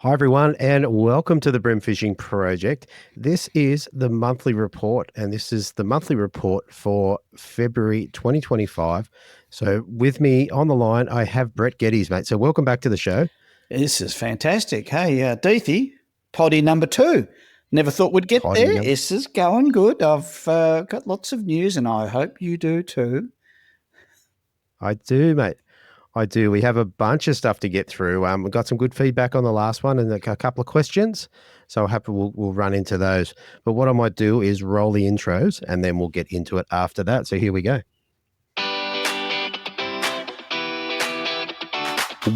Hi, everyone, and welcome to the Bream Fishing Project. This is the monthly report, and this is the monthly report for February 2025. So with me on the line, I have Brett Geddes, mate. So welcome back to the show. This is fantastic. Hey, Deethy, potty number 2. Never thought we'd get there. This is going good. I've got lots of news, and I hope you do too. I do, mate. I do. We have a bunch of stuff to get through. We've got some good feedback on the last one and a couple of questions. So we'll run into those. But what I might do is roll the intros and then we'll get into it after that. So here we go.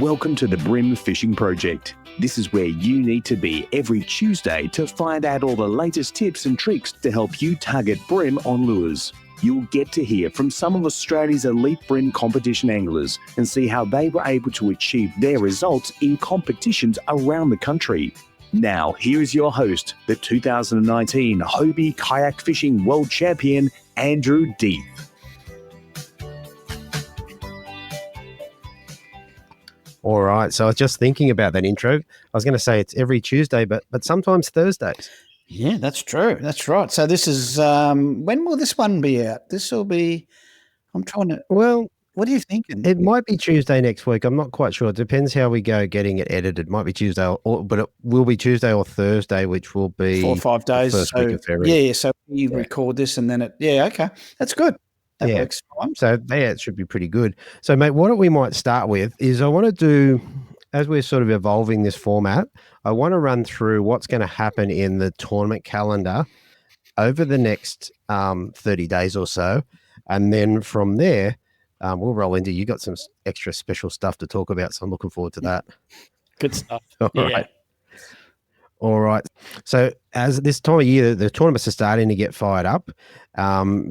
Welcome to the Bream Fishing Project. This is where you need to be every Tuesday to find out all the latest tips and tricks to help you target bream on lures. You'll get to hear from some of Australia's elite bream competition anglers and see how they were able to achieve their results in competitions around the country. Now, here is your host, the 2019 Hobie Kayak Fishing World Champion, Andrew Deeth. All right. So I was just thinking about that intro. I was going to say it's every Tuesday, but sometimes Thursdays. Yeah, that's true. That's right. So this is, when will this one be out? This will be, I'm trying to, well, what are you thinking? It might be Tuesday next week. I'm not quite sure. It depends how we go getting it edited. It might be Tuesday, but it will be Tuesday or Thursday, which will be 4 or 5 days. First week of February. Yeah. So you record this and then okay. That's good. That works fine. So it should be pretty good. So, mate, what we might start with is I want to do, as we're sort of evolving this format, I want to run through what's going to happen in the tournament calendar over the next 30 days or so. And then from there, we'll roll into, you got some extra special stuff to talk about. So I'm looking forward to that. Good stuff. All right. So as this time of year, the tournaments are starting to get fired up.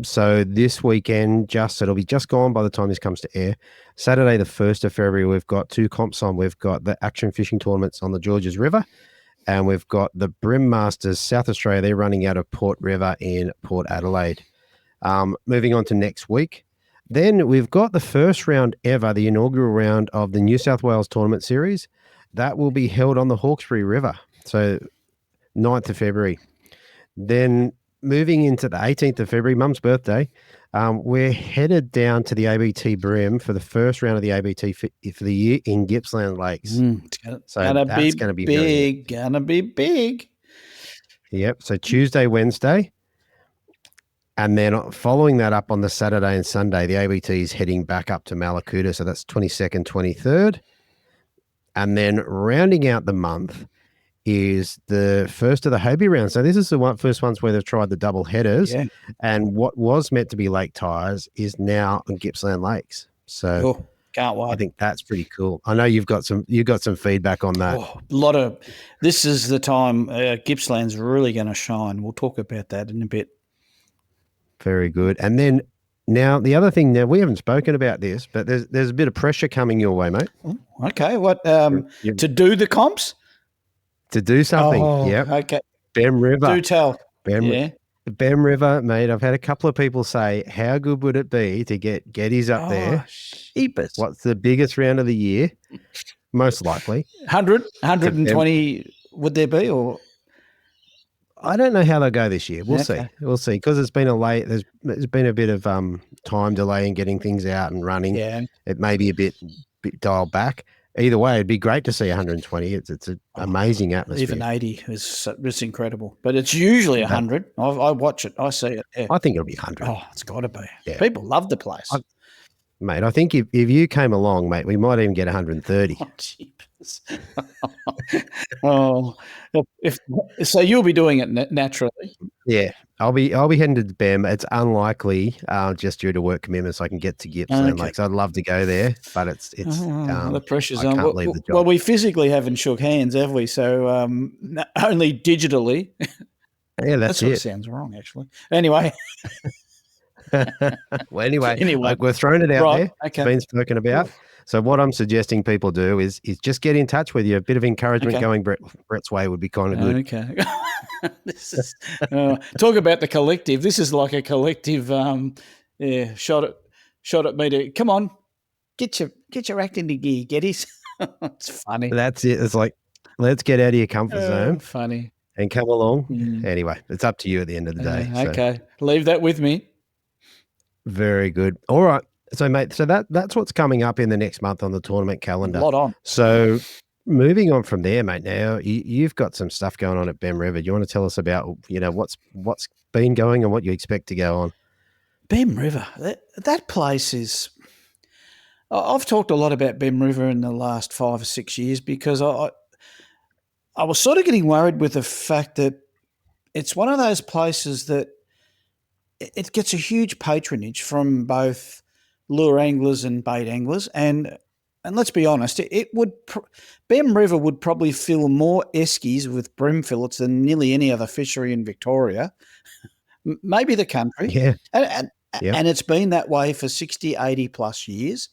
So this weekend, it'll be just gone by the time this comes to air. Saturday, the 1st of February, we've got 2 comps on. We've got the action fishing tournaments on the Georges River, and we've got the Bream Masters South Australia. They're running out of Port River in Port Adelaide. Moving on to next week. Then we've got the first round ever, the inaugural round of the New South Wales Tournament Series. That will be held on the Hawkesbury River. So 9th of February. Then moving into the 18th of February, Mum's birthday, we're headed down to the ABT Bream for the first round of the ABT for the year in Gippsland Lakes. So that's going to be big. Going to be big. Yep. So Tuesday, Wednesday. And then following that up on the Saturday and Sunday, the ABT is heading back up to Malakuta. So that's 22nd, 23rd. And then rounding out the month is the first of the Hobie round. So this is the first ones where they've tried the double headers. Yeah. And what was meant to be lake tires is now on Gippsland Lakes. So can't wait. I think that's pretty cool. I know you've got some feedback on that. This is the time Gippsland's really going to shine. We'll talk about that in a bit. Very good. And then now the other thing, now we haven't spoken about this, but there's a bit of pressure coming your way, mate. Okay. What, to do the comps? To do something. Okay. Bream River. Do tell. Bream River, mate. I've had a couple of people say, how good would it be to get Geddes up there? Sheepers. What's the biggest round of the year? Most likely. 100, 120 would there be, or? I don't know how they'll go this year. We'll see. We'll see. Because it's been there's been a bit of time delay in getting things out and running. Yeah. It may be a bit dialed back. Either way, it'd be great to see 120. It's an amazing atmosphere. Even 80 is incredible. But it's usually 100. I watch it. I see it. Yeah. I think it'll be 100. Oh, it's got to be. Yeah. People love the place. Mate, I think if you came along, mate, we might even get 130. Oh, jeepers. So you'll be doing it naturally. Yeah, I'll be heading to BEM. It's unlikely, just due to work commitments, I can get to Gippsland Lakes. I'd love to go there, but it's the pressure's I on. can't leave the job. Well, we physically haven't shook hands, have we? So only digitally. Yeah, that's what it. Sounds wrong, actually. Anyway. Well, anyway, we're throwing it out there. Okay. It's been spoken about. So what I'm suggesting people do is just get in touch with you. A bit of encouragement going Brett's way would be kind of good. Okay. This is talk about the collective. This is like a collective shot at me to come on, get your act into gear, Geddes. It's funny. That's it. It's like Let's get out of your comfort zone Funny. and come along. Mm. Anyway, it's up to you at the end of the day. Okay. Leave that with me. Very good. All right. So, mate, that's what's coming up in the next month on the tournament calendar. A lot on. So, moving on from there, mate. Now you've got some stuff going on at Bem River. Do you want to tell us about what's been going and what you expect to go on? Bem River. That place is. I've talked a lot about Bem River in the last 5 or 6 years because I was sort of getting worried with the fact that it's one of those places that it gets a huge patronage from both lure anglers and bait anglers, and let's be honest, Bem River would probably fill more eskies with bream fillets than nearly any other fishery in Victoria, maybe the country. Yeah. And it's been that way for 60, 80 plus years.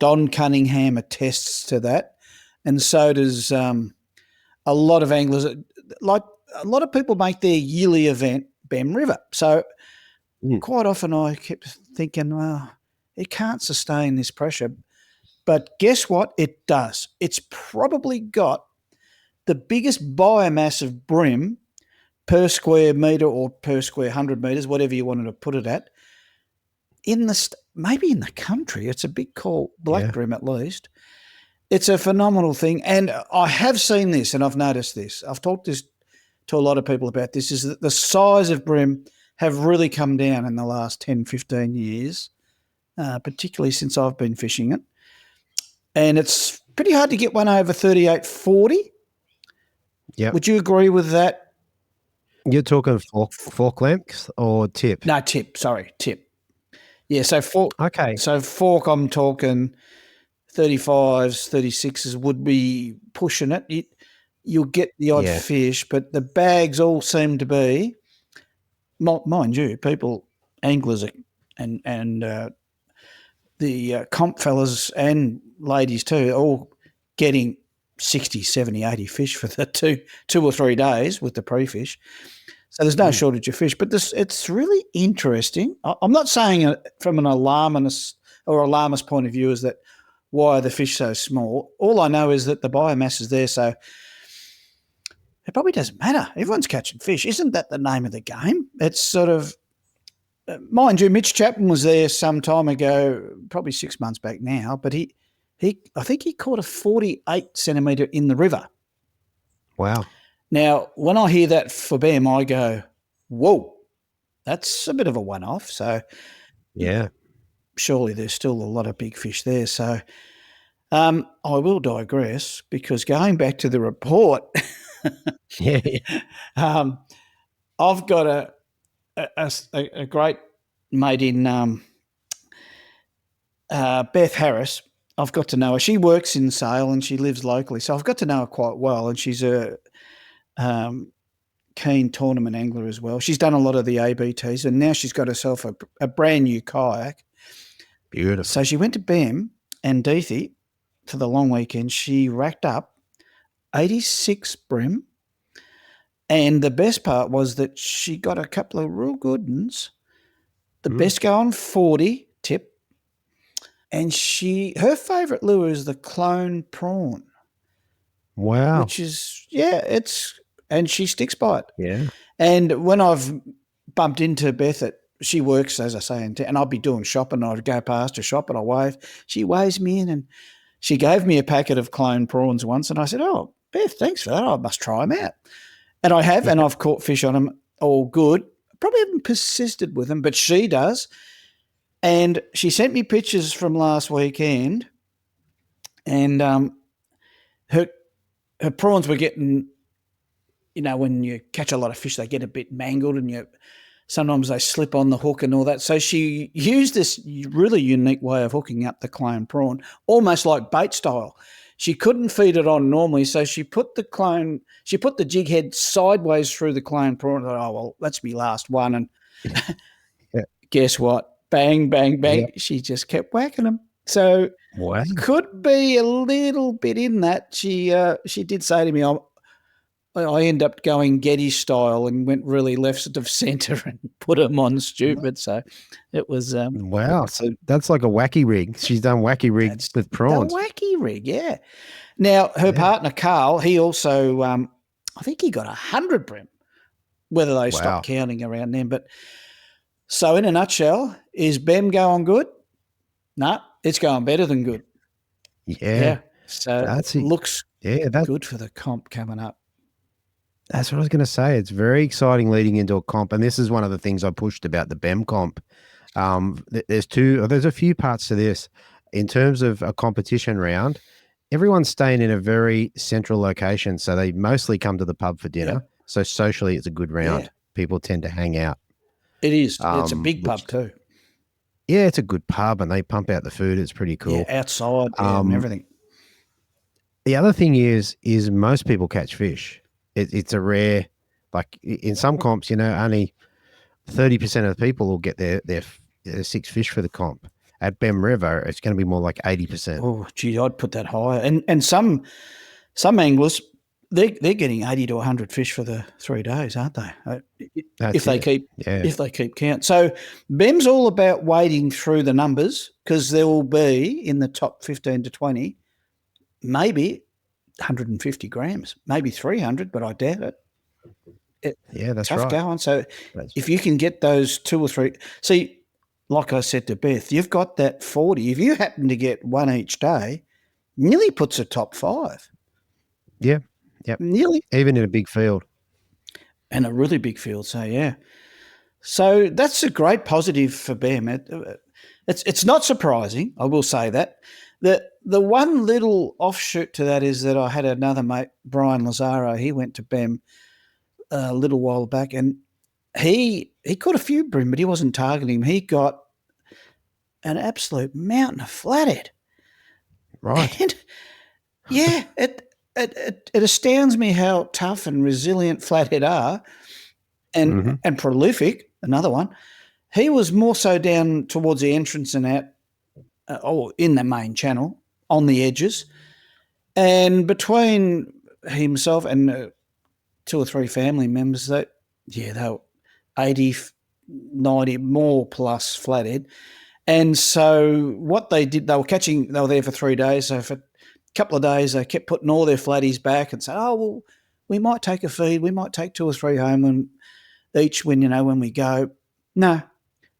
Don Cunningham attests to that, and so does a lot of anglers. Like a lot of people make their yearly event Bem River. So quite often I kept thinking, well, it can't sustain this pressure. But guess what? It does. It's probably got the biggest biomass of bream per square metre or per square 100 metres, whatever you wanted to put it at, maybe in the country. It's a big call, black bream at least. It's a phenomenal thing. And I have seen this and I've noticed this. I've talked to a lot of people about this, is that the size of bream have really come down in the last 10, 15 years, particularly since I've been fishing it. And it's pretty hard to get one over 38, 40. Yeah. Would you agree with that? You're talking fork length or tip? No, tip. Sorry, tip. Yeah, so fork. Okay. So fork, I'm talking 35s, 36s would be pushing it. You'll get the odd fish, but the bags all seem to be, mind you, anglers and the comp fellas and ladies too, all getting 60, 70, 80 fish for the two or 3 days with the pre-fish. So there's no shortage of fish. But it's really interesting. I'm not saying it from an alarmist point of view is that why are the fish so small. All I know is that the biomass is there, so it probably doesn't matter. Everyone's catching fish. Isn't that the name of the game? It's sort of, mind you, Mitch Chapman was there some time ago, probably 6 months back now, but I think he caught a 48 centimetre in the river. Wow. Now, when I hear that for Bem, I go, whoa, that's a bit of a one-off. So yeah, surely there's still a lot of big fish there. So I will digress because going back to the report, I've got a great mate in Beth Harris. I've got to know her. She works in Sale and she lives locally, so I've got to know her quite well. And she's a keen tournament angler as well. She's done a lot of the ABTs, and now she's got herself a brand new kayak. Beautiful. So she went to Bem and Deethy for the long weekend. She racked up 86 bream. And the best part was that she got a couple of real good ones. The best going 40 tip. And her favourite lure is the clone prawn. Wow. Which is, and she sticks by it. Yeah. And when I've bumped into Beth, she works, as I say, and I'll be doing shopping. I'd go past her shop and I wave. She waves me in and she gave me a packet of clone prawns once. And I said, oh, Beth, thanks for that. I must try them out. And I have, and I've caught fish on them all good. Probably haven't persisted with them, but she does. And she sent me pictures from last weekend, and her prawns were getting, when you catch a lot of fish, they get a bit mangled, and sometimes they slip on the hook and all that. So she used this really unique way of hooking up the clone prawn, almost like bait style. She couldn't feed it on normally, so she put the jig head sideways through the clone prawn. I thought, oh, well, that's my last one. And guess what? Bang, bang, bang. Yep. She just kept whacking them. So could be a little bit in that. She did say to me, I end up going Geddes style and went really left of centre and put them on stupid. So it was Wow. So that's like a wacky rig. She's done wacky rigs with the prawns. wacky rig, yeah. Now her partner Carl, he also, I think he got 100 bream. Whether they Wow. stopped counting around then, but so in a nutshell, is BEM going good? No, it's going better than good. Yeah. So That's it it. looks Yeah, that's good for the comp coming up. what I was going to say. It's very exciting leading into a comp, and this is one of the things I pushed about the BEM comp. There's a few parts to this. In terms of a competition round, everyone's staying in a very central location, so they mostly come to the pub for dinner. Yep. So socially, it's a good round. Yeah. People tend to hang out. It is. It's a big which- pub too. Yeah, it's a good pub, and they pump out the food. It's pretty cool. Yeah, outside and everything. The other thing is most people catch fish. It's a rare, like in some comps, only 30% of the people will get their 6 fish for the comp. At Bem River, it's going to be more like 80%. Oh, gee, I'd put that higher. And some anglers, they're getting 80 to 100 fish for the 3 days, aren't they? If they keep count. So BEM's all about wading through the numbers, because there will be in the top 15 to 20, maybe 150 grams, maybe 300, but I doubt it. Yeah, that's Tough right. going. So if you can get those 2 or 3, see, like I said to Beth, you've got that 40. If you happen to get one each day, nearly puts a top 5. Yeah, yep. Nearly. Even in a big field. And a really big field, so yeah. So that's a great positive for BEM. It's not surprising, I will say that. The one little offshoot to that is that I had another mate, Brian Lazaro. He went to BEM a little while back, and he caught a few bream, but he wasn't targeting him. He got an absolute mountain of flathead. Right. And yeah, it astounds me how tough and resilient flathead are, and prolific. Another one. He was more so down towards the entrance and out, in the main channel on the edges, and between himself and 2 or 3 family members, they were 80, 90 more plus flathead. And so what they did, they were there for 3 days. So for a couple of days, they kept putting all their flatties back and said, oh, well, we might take a feed. We might take 2 or 3 home each when we go. No,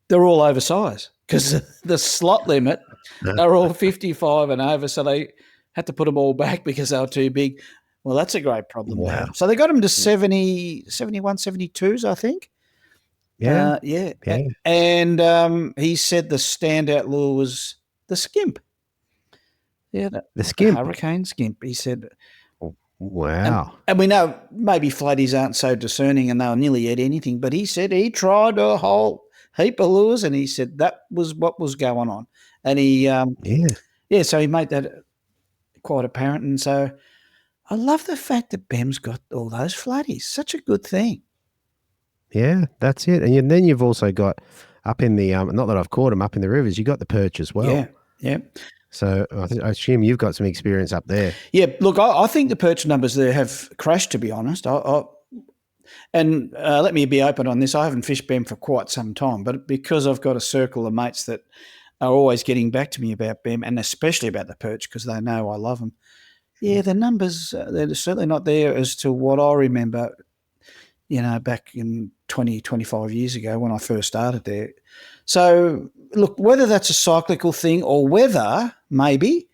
they're all oversized, because the slot limit, they're all 55 and over. So they had to put them all back because they were too big. Well, that's a great problem to have. So they got them to 70, 71, 72s, I think. Yeah. Yeah. And he said the standout lure was the skimp. Yeah. The skimp. The hurricane skimp. He said. Wow. And we know maybe flatties aren't so discerning and they'll nearly eat anything, but he said he tried a whole heap of lures, and he said that was what was going on. And he, so he made that quite apparent. And so I love the fact that BEM's got all those flatties. Such a good thing. Yeah, that's it. And then you've also got up in the, not that I've caught them up in the rivers, you got the perch as well. Yeah. So I assume you've got some experience up there. Yeah, look, I think the perch numbers there have crashed, to be honest. And let me be open on this. I haven't fished BEM for quite some time, but because I've got a circle of mates that are always getting back to me about BEM, and especially about the perch, because they know I love them. Yeah, the numbers, they're certainly not there as to what I remember, back in 20, 25 years ago when I first started there. So, look, whether that's a cyclical thing or whether maybe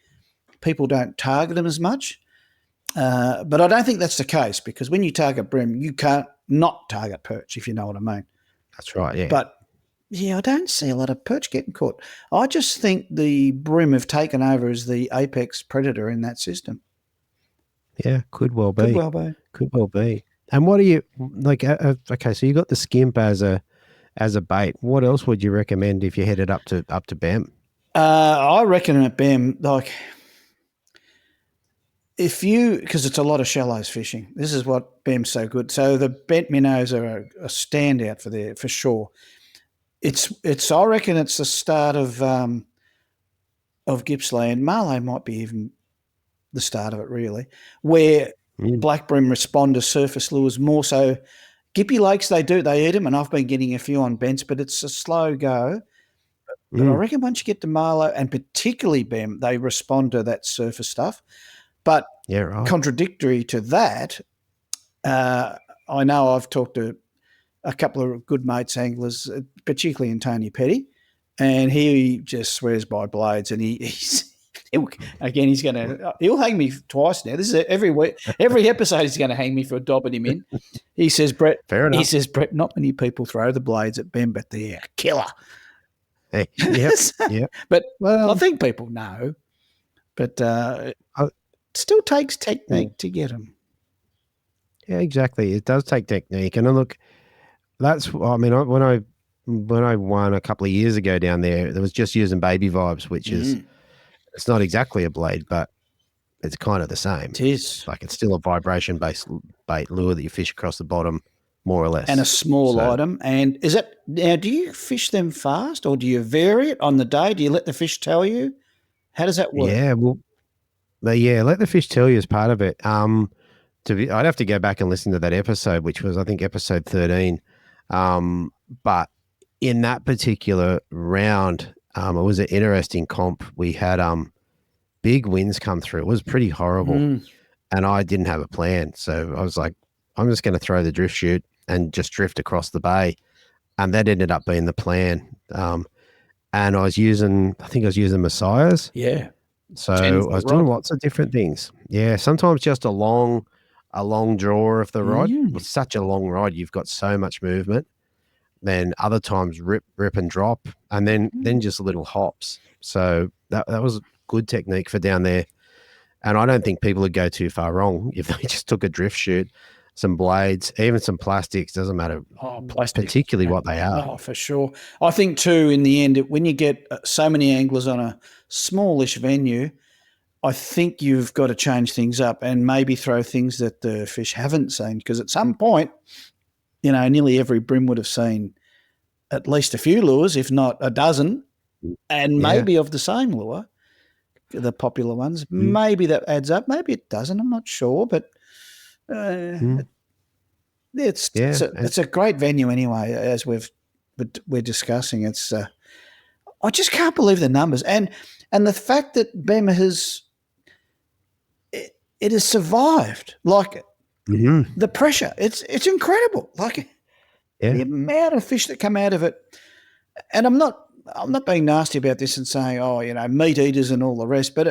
people don't target them as much, but I don't think that's the case, because when you target bream, you can't not target perch, if you know what I mean. That's right, yeah. But, I don't see a lot of perch getting caught. I just think the bream have taken over as the apex predator in that system. Yeah, could well be. Could well be. And what do you like? Okay, so you got the skimp as a bait. What else would you recommend if you headed up to BEM? I reckon at BEM, like, because it's a lot of shallows fishing. This is what BEM's so good. So the bent minnows are a standout for sure. I reckon it's the start of Gippsland. Marlow might be even the start of it, really, where black bream respond to surface lures more so. Gippy Lakes, they eat them, and I've been getting a few on bents, but it's a slow go. But I reckon once you get to Marlow, and particularly Bem, they respond to that surface stuff. But contradictory to that, I know I've talked to a couple of good mates anglers, particularly in Tony Petty, and he just swears by blades, and he'll hang me twice now. This is every week, every episode he's going to hang me for dobbing him in. He says, Brett, not many people throw the blades at Bem, but they're a killer. Hey, yep. But I think people know, but it still takes technique to get them. Yeah, exactly. It does take technique, and look, when I won a couple of years ago down there, it was just using baby vibes, which is it's not exactly a blade, but it's kind of the same. It is. Like it's still a vibration based bait lure that you fish across the bottom, more or less, and a small item. And is it now? Do you fish them fast, or do you vary it on the day? Do you let the fish tell you? How does that work? Yeah, let the fish tell you is part of it. I'd have to go back and listen to that episode, which was I think episode 13. But in that particular round, it was an interesting comp. We had big winds come through. It was pretty horrible, and I didn't have a plan. So I was like, I'm just going to throw the drift chute and just drift across the bay, and that ended up being the plan. And I was using Messiahs. Yeah. So I was doing lots of different things. Yeah, sometimes just a long draw of the rod. With such a long rod, you've got so much movement. Then other times rip and drop, and then just little hops. So that was good technique for down there. And I don't think people would go too far wrong if they just took a drift chute, some blades, even some plastics, doesn't matter. Plastic, particularly what they are. Oh, for sure. I think too, in the end, when you get so many anglers on a smallish venue, I think you've got to change things up and maybe throw things that the fish haven't seen, because at some point, nearly every brim would have seen at least a few lures, if not a dozen, and maybe of the same lure, the popular ones. Maybe that adds up. Maybe it doesn't. I'm not sure, but it's a great venue anyway, as we're discussing. It's I just can't believe the numbers and the fact that Bem has it has survived. Like the pressure, it's incredible. Like the amount of fish that come out of it. And I'm not being nasty about this and saying, meat eaters and all the rest, but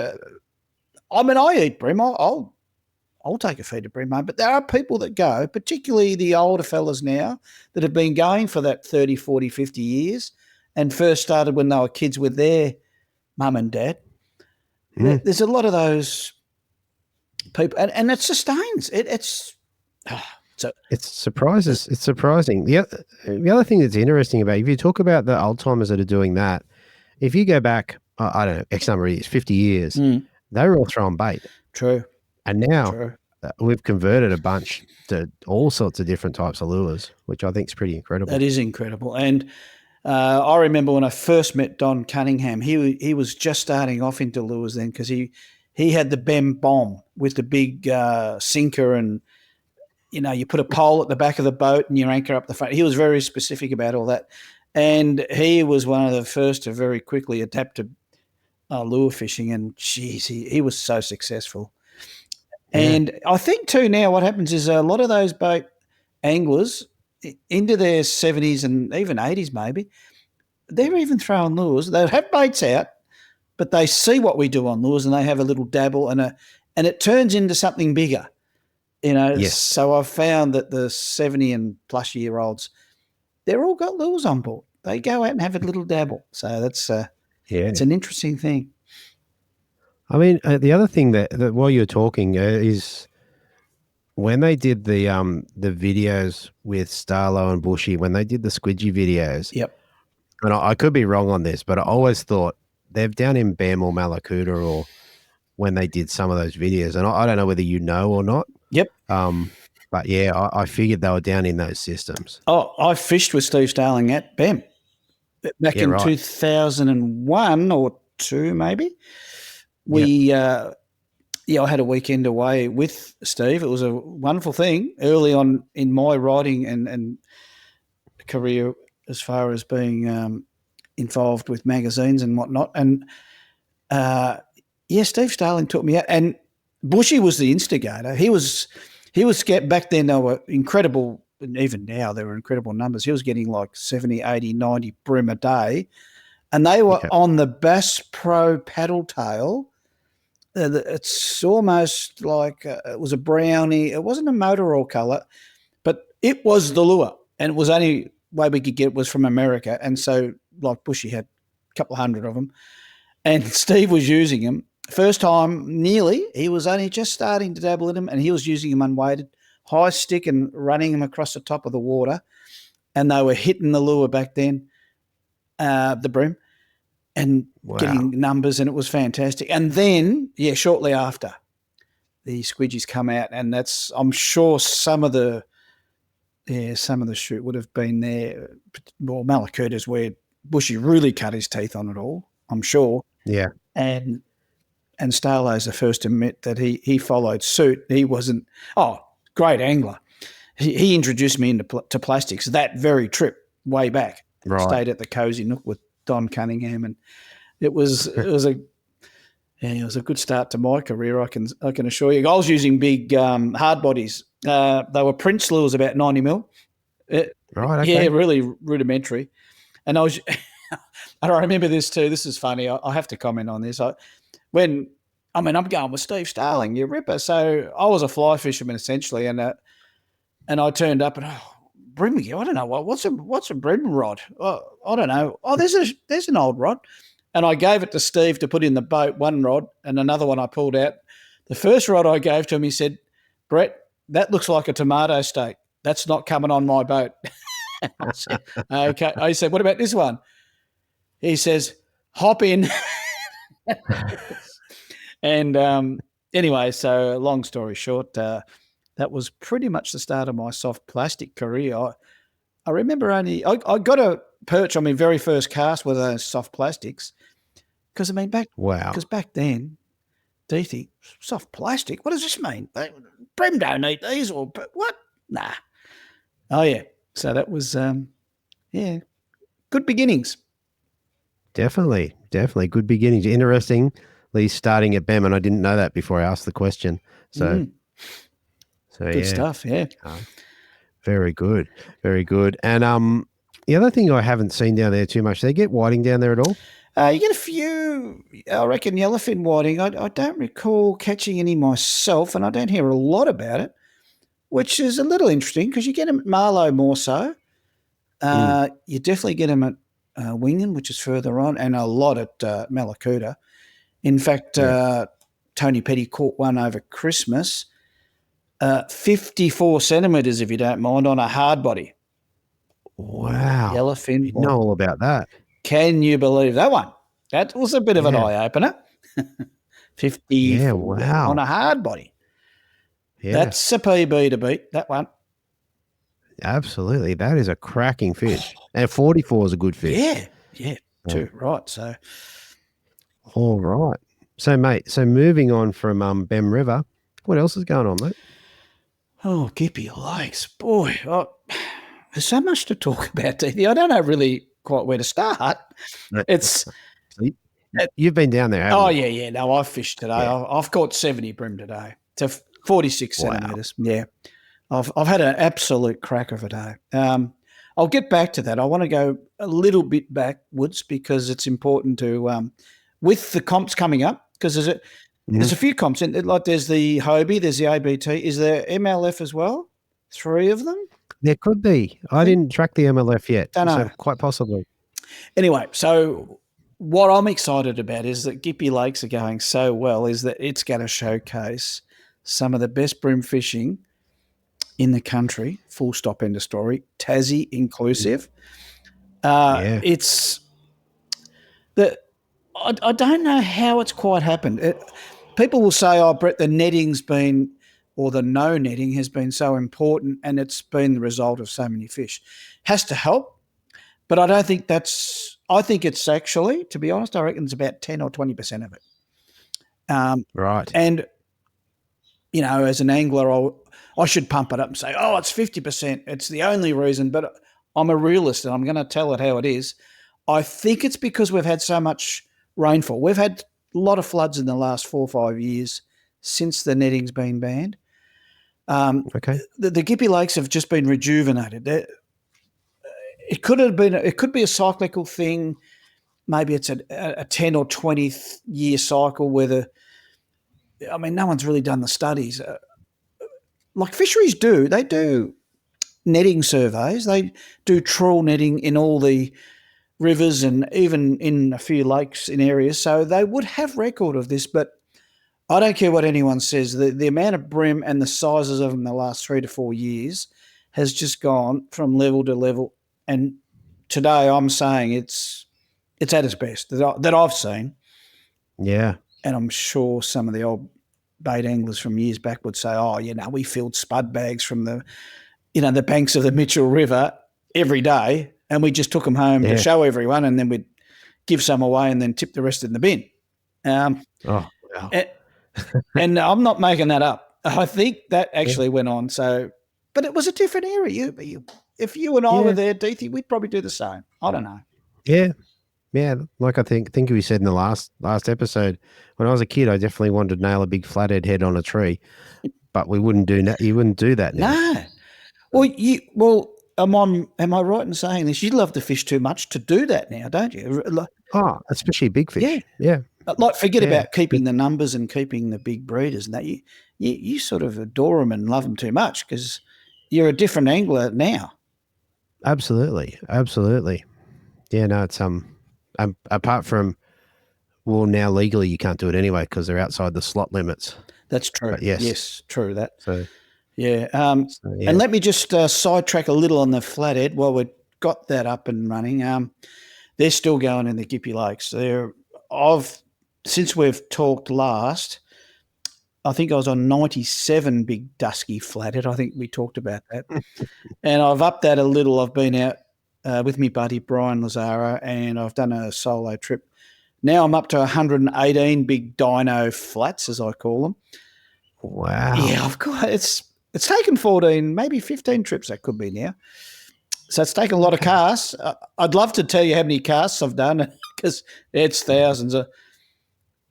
I eat bream. I'll take a feed of bream home, but there are people that go, particularly the older fellas now that have been going for that 30, 40, 50 years and first started when they were kids with their mum and dad. There's a lot of those people, and it sustains. It's surprising. The other thing that's interesting about, if you talk about the old timers that are doing that, if you go back, I don't know, X number of years, 50 years, they were all throwing bait. True. And now we've converted a bunch to all sorts of different types of lures, which I think is pretty incredible. That is incredible. And I remember when I first met Don Cunningham, he was just starting off into lures then, because he had the Bem bomb with the big sinker, and you put a pole at the back of the boat and you anchor up the front. He was very specific about all that. And he was one of the first to very quickly adapt to lure fishing. And, geez, he was so successful. Yeah. And I think, too, now what happens is a lot of those boat anglers into their 70s and even 80s maybe, they're even throwing lures. They'll have baits out, but they see what we do on lures and they have a little dabble and it turns into something bigger. Yes. So I've found that the 70 and plus year olds, they're all got lures on board. They go out and have a little dabble. So that's it's an interesting thing. I mean, the other thing that while you're talking is when they did the videos with Starlow and Bushy, when they did the squidgy videos. Yep. And I could be wrong on this, but I always thought they're down in Bem or Malakuta, or when they did some of those videos, and I don't know whether you know or not. Yep. But yeah, I figured they were down in those systems. Oh, I fished with Steve Starling at Bem back in 2001 or 2 maybe. We I had a weekend away with Steve. It was a wonderful thing early on in my riding and career as far as being involved with magazines and whatnot. And, Steve Starling took me out. And Bushy was the instigator. He was back then, they were incredible, and even now there were incredible numbers. He was getting like 70, 80, 90 bream a day. And they were on the Bass Pro paddle tail. It's almost like it was a brownie. It wasn't a motor oil colour, but it was the lure. And it was only way we could get it was from America. And so, like Bushy had a couple of hundred of them. And Steve was using them. First time, nearly, he was only just starting to dabble in them, and he was using them unweighted, high stick and running them across the top of the water. And they were hitting the lure back then, the bream, and getting numbers, and it was fantastic. And then, shortly after, the squidgies come out, and that's, I'm sure some of the shoot would have been there. Well, Malakuta where Bushy really cut his teeth on it all, I'm sure. Yeah. And Starlow's the first to admit that he followed suit. He wasn't, great angler. He introduced me to plastics that very trip way back. Right. Stayed at the Cozy Nook with Don Cunningham, and it was a good start to my career. I can assure you. I was using big hard bodies. They were Prince lures, about 90 mil. Right. Okay. Yeah, really rudimentary. And I remember this too. This is funny. I have to comment on this. I'm going with Steve Starling, you ripper. So I was a fly fisherman essentially, and I turned up and bream. I don't know what's a bream rod. I don't know. There's an old rod, and I gave it to Steve to put in the boat. One rod and another one I pulled out. The first rod I gave to him, he said, "Brett, that looks like a tomato steak. That's not coming on my boat." I said, "Okay." I said, "What about this one?" He says, "Hop in." And anyway, so long story short, that was pretty much the start of my soft plastic career. I remember I got a perch on my very first cast with those soft plastics because, back then, do you think soft plastic? What does this mean? Bream don't eat these, or what? Nah. Oh, yeah. So that was, good beginnings. Definitely good beginnings. Interestingly, starting at BEM, and I didn't know that before I asked the question. So good stuff. Yeah. Very good. Very good. And the other thing I haven't seen down there too much, they get whiting down there at all? You get a few, I reckon, yellowfin whiting. I don't recall catching any myself, and I don't hear a lot about it, which is a little interesting because you get them at Marlow more so. You definitely get them at Wingen, which is further on, and a lot at Malakuta. In fact, Tony Petty caught one over Christmas, 54 centimetres, if you don't mind, on a hard body. Wow. Yellowfin. You know all about that. Can you believe that one? That was a bit of an eye-opener. 54 on a hard body. Yeah. That's a PB to beat, that one. Absolutely. That is a cracking fish. And 44 is a good fish. Yeah. Too right. So, all right. So, mate, moving on from Bem River, what else is going on, mate? Oh, Gippsland Lakes. Boy, there's so much to talk about, Deethy. I don't know really quite where to start. You've been down there, haven't you? Yeah. No, I've fished today. Yeah. I've caught 70 bream today to 46 centimetres. Yeah. I've had an absolute crack of a day. I'll get back to that. I want to go a little bit backwards because it's important to, with the comps coming up, because there's a few comps. Like there's the Hobie, there's the ABT. Is there MLF as well? 3 of them? There could be. I didn't track the MLF yet. Don't know. So quite possibly. Anyway, so what I'm excited about is that Gippsland Lakes are going so well is that it's going to showcase some of the best bream fishing in the country, full stop, end of story, Tassie inclusive. It's the I don't know how it's quite happened. People will say, "Oh, Brett, the netting's been, or the no netting has been so important, and it's been the result of so many fish." Has to help, but I don't think that's. I think it's actually, to be honest, I reckon it's about 10 or 20% of it. Right. And as an angler, I should pump it up and say, oh, it's 50%. It's the only reason. But I'm a realist and I'm going to tell it how it is. I think it's because we've had so much rainfall. We've had a lot of floods in the last 4 or 5 years since the netting's been banned. Okay. The Gippy Lakes have just been rejuvenated. It could be a cyclical thing. Maybe it's a 10 or 20 year cycle where no one's really done the studies. Like fisheries do. They do netting surveys. They do trawl netting in all the rivers and even in a few lakes in areas. So they would have record of this, but I don't care what anyone says. The amount of bream and the sizes of them in the last 3 to 4 years has just gone from level to level. And today I'm saying it's at its best that I've seen. Yeah. And I'm sure some of the old bait anglers from years back would say, oh, we filled spud bags from the banks of the Mitchell River every day, and we just took them home to show everyone, and then we'd give some away and then tip the rest in the bin. Wow. And I'm not making that up. I think that actually went on. So, but it was a different era. If you and I were there, Deethy, we'd probably do the same. I don't know. Yeah. Yeah, like I think we said in the last episode, when I was a kid, I definitely wanted to nail a big flathead head on a tree, but we wouldn't do that. You wouldn't do that now. No. Well, am I right in saying this? You love to fish too much to do that now, don't you? Especially big fish. Yeah. Like forget about keeping the numbers and keeping the big breeders and that. You sort of adore them and love them too much because you're a different angler now. Absolutely. Yeah, no, it's apart from, well, now legally you can't do it anyway because they're outside the slot limits. That's true. But yes. Yes, true that. So yeah. And let me just sidetrack a little on the flathead while we've got that up and running. They're still going in the Gippy Lakes. Since we've talked last, I think I was on 97 big dusky flathead. I think we talked about that. And I've upped that a little. I've been out with me buddy Brian Lazaro, and I've done a solo trip. Now I'm up to 118 big dino flats, as I call them. Wow. Yeah, I've got it's taken 14, maybe 15 trips that could be now. So it's taken a lot of casts. I'd love to tell you how many casts I've done because it's thousands.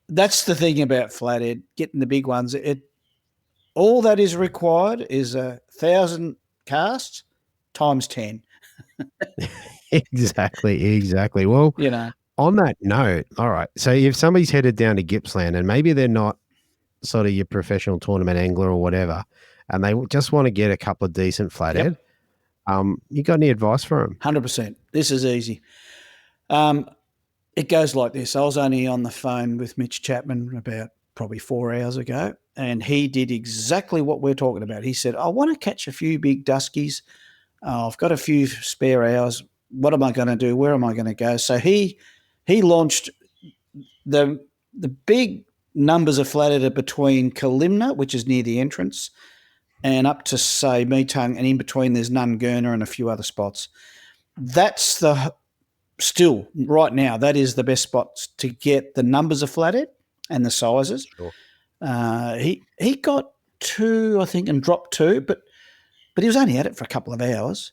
That's the thing about flathead, getting the big ones. All that is required is 1,000 casts times 10. Exactly. Well, on that note, all right. So if somebody's headed down to Gippsland and maybe they're not sort of your professional tournament angler or whatever, and they just want to get a couple of decent flathead, you got any advice for them? 100%. This is easy. It goes like this. I was only on the phone with Mitch Chapman about probably 4 hours ago, and he did exactly what we're talking about. He said, I want to catch a few big duskies. I've got a few spare hours. What am I going to do? Where am I going to go? So he launched the big numbers of flathead between Kalimna, which is near the entrance, and up to, say, Meetung, and in between there's Nungurna and a few other spots. That's still, right now, that is the best spots to get the numbers of flathead and the sizes. Sure. He got 2, I think, and dropped 2, but he was only at it for a couple of hours.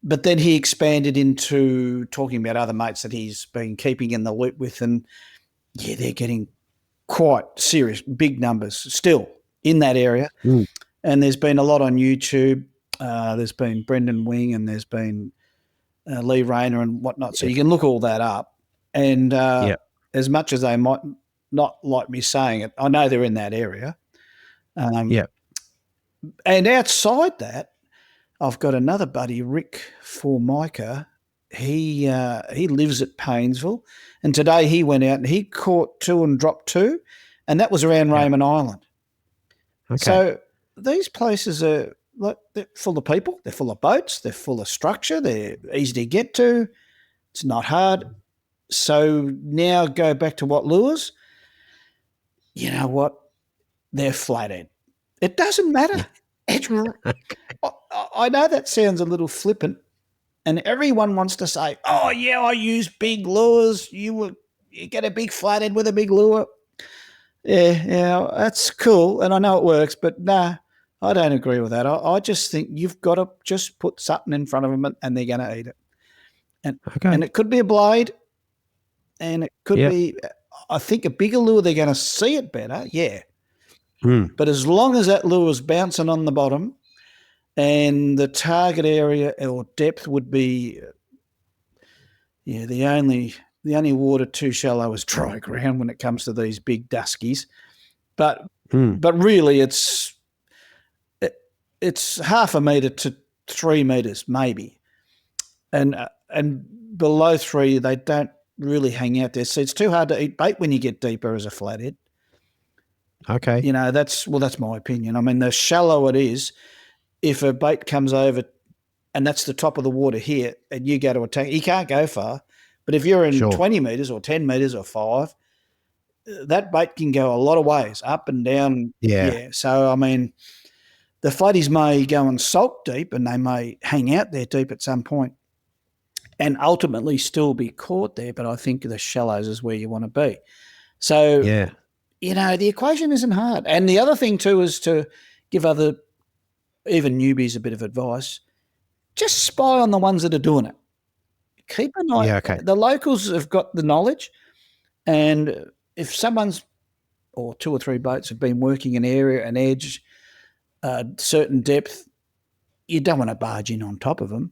But then he expanded into talking about other mates that he's been keeping in the loop with, and they're getting quite serious, big numbers still in that area. Mm. And there's been a lot on YouTube. There's been Brendan Wing and there's been Lee Rayner and whatnot. So you can look all that up. And as much as they might not like me saying it, I know they're in that area. And outside that, I've got another buddy, Rick Formica. He lives at Paynesville, and today he went out and he caught 2 and dropped 2, and that was around Raymond Island. Okay. So these places are they're full of people, they're full of boats, they're full of structure, they're easy to get to. It's not hard. So now go back to what lures. You know what? They're flathead. It doesn't matter. I know that sounds a little flippant, and everyone wants to say, oh, yeah, I use big lures. You get a big flathead with a big lure. Yeah, that's cool, and I know it works, but nah, I don't agree with that. I just think you've got to just put something in front of them, and they're going to eat it. And Okay. it could be a blade, and it could be. I think a bigger lure, they're going to see it better. Yeah, but as long as that lure is bouncing on the bottom, and the target area or depth would be, the only water too shallow is dry ground when it comes to these big duskies. But really, it's half a metre to 3 metres maybe, and below 3 they don't really hang out there. So it's too hard to eat bait when you get deeper as a flathead. Okay. That's my opinion. I mean, the shallower it is, if a bait comes over and that's the top of the water here, and you go to attack, you can't go far. But if you're in 20 metres or 10 metres or 5, that bait can go a lot of ways, up and down. Yeah. So, I mean, the flatties may go and sulk deep, and they may hang out there deep at some point and ultimately still be caught there. But I think the shallows is where you want to be. So, the equation isn't hard. And the other thing too is to give even newbies a bit of advice. Just spy on the ones that are doing it. Keep an eye. Yeah, okay. The locals have got the knowledge, and if someone's or 2 or 3 boats have been working an area, an edge, certain depth, you don't want to barge in on top of them,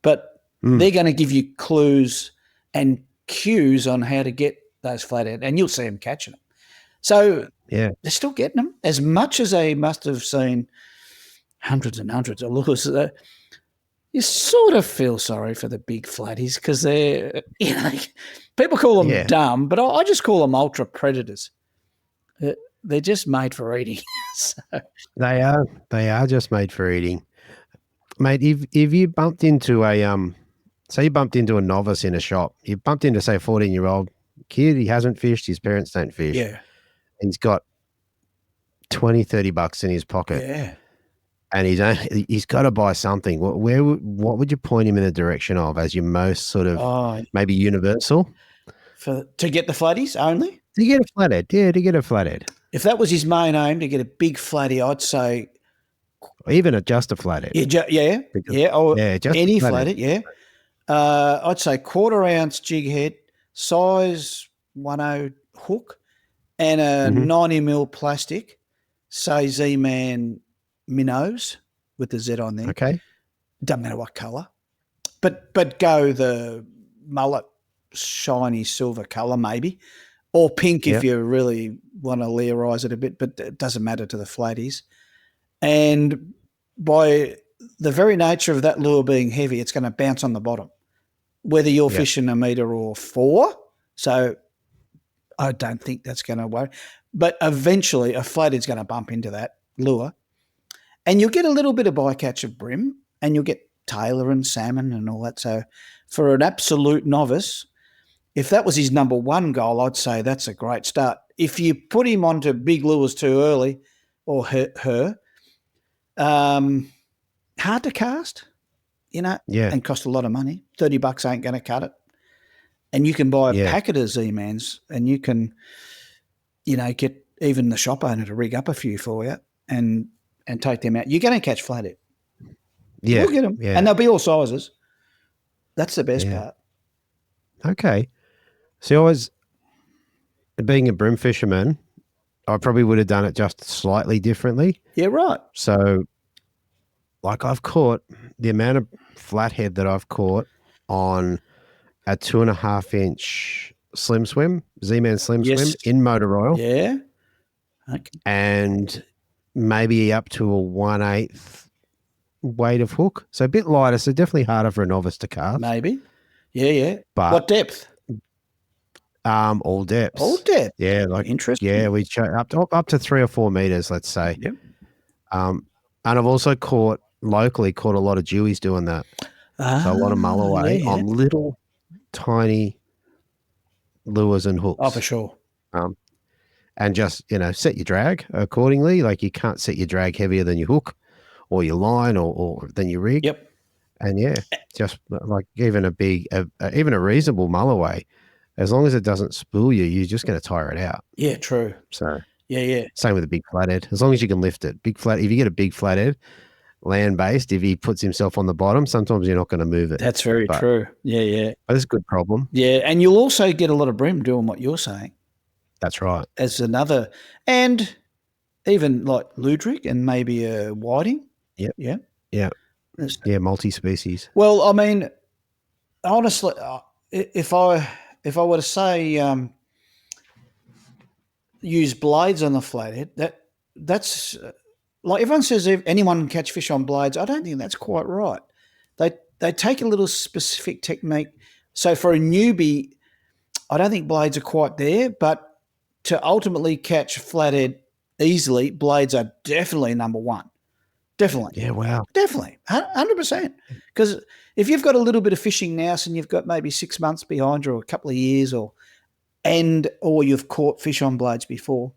but they're going to give you clues and cues on how to get those flathead, and you'll see them catching them. So they're still getting them. As much as they must have seen hundreds and hundreds of lures, you sort of feel sorry for the big flatties because they're, people call them dumb, but I just call them ultra predators. They're just made for eating. So. They are just made for eating. Mate, if you bumped into say you bumped into a novice in a shop, you bumped into, say, a 14-year-old kid, he hasn't fished, his parents don't fish. Yeah. And he's got $20-30 in his pocket. Yeah. And he's got to buy something. What would you point him in the direction of as your most sort of maybe universal? To get the flatties only? To get a flathead, to get a flathead. If that was his main aim, to get a big flatty, I'd say... Even just a flathead. Just any flathead, yeah. I'd say 1/4 ounce jig head, size 10 hook, and a 90 mil plastic, say Z-Man minnows with the Z on there. Okay. Doesn't matter what colour. But go the mullet shiny silver colour maybe, or pink if you really want to leerise it a bit, but it doesn't matter to the flatties. And by the very nature of that lure being heavy, it's going to bounce on the bottom, whether you're fishing 1 metre or 4. So I don't think that's going to worry. But eventually a flathead's going to bump into that lure, and you'll get a little bit of bycatch of brim, and you'll get tailor and salmon and all that. So for an absolute novice, if that was his number one goal, I'd say that's a great start. If you put him onto big lures too early, or her, hard to cast, and cost a lot of money. $30 ain't going to cut it. And you can buy a packet of Z-Mans, and you can, get even the shop owner to rig up a few for you and take them out. You're going to catch flathead. Yeah. You'll get them. Yeah. And they'll be all sizes. That's the best part. Okay. So being a brim fisherman, I probably would have done it just slightly differently. Yeah, right. So, like, I've caught the amount of flathead that I've caught on a 2.5 inch slim swim, Z-Man slim swim in motor oil. Yeah. Okay. And maybe up to a 1/8 weight of hook. So a bit lighter. So definitely harder for a novice to cast. Maybe. Yeah. But what depth? All depths. All depth. Yeah, like interesting. Yeah, we up to 3 or 4 meters, let's say. Yep. And I've also caught a lot of dewies doing that. So a lot of mulloway on little tiny lures and hooks. Oh, for sure. And just set your drag accordingly. Like, you can't set your drag heavier than your hook or your line or than your rig. Yep. And just like even a reasonable mulloway, as long as it doesn't spool you, you're just going to tire it out. Yeah, true. So Yeah. Same with a big flathead. As long as you can lift it. If you get a big flathead, land-based, if he puts himself on the bottom, sometimes you're not going to move it. That's very true. Yeah. But it's a good problem. Yeah, and you'll also get a lot of bream doing what you're saying. That's right. As another, and even like ludwig and maybe a whiting. Yep. Yeah. Yeah, multi-species. Well, I mean, honestly, if I were to say use blades on the flathead, that's like everyone says anyone can catch fish on blades. I don't think that's quite right. They take a little specific technique. So for a newbie, I don't think blades are quite there, but to ultimately catch flathead easily, blades are definitely number one. Definitely. Yeah, wow. Definitely. 100%. Because if you've got a little bit of fishing now and you've got maybe 6 months behind you or a couple of years or you've caught fish on blades before,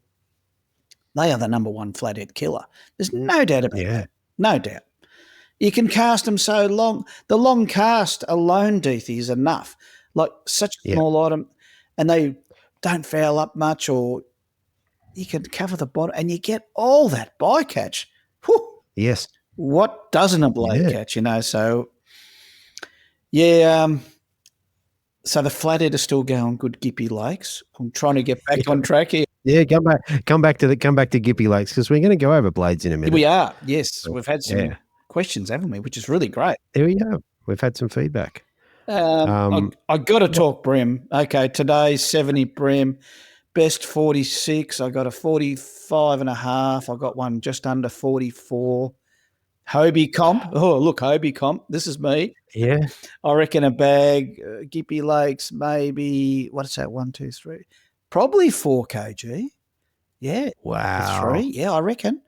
they are the number one flathead killer. There's no doubt about that. No doubt. You can cast them so long. The long cast alone, Deethy, is enough. Like such a small item, and they don't foul up much, or you can cover the bottom and you get all that bycatch. Whew. Yes. What doesn't a blade catch, So, yeah. So the flathead is still going good, Gippy Lakes. I'm trying to get back on track here. Yeah, come back to Gippy Lakes because we're going to go over blades in a minute. We are, yes. We've had some questions, haven't we? Which is really great. There we go. We've had some feedback. I got to talk bream. Okay, today's 70 bream, best 46. I got a 45 and a half. I got one just under 44. Hobie comp. Oh, look, Hobie comp. This is me. Yeah. I reckon a bag, Gippy Lakes, maybe, what is that, 1, 2, 3? Probably 4 kg. Yeah. Wow. 3. Yeah, I reckon.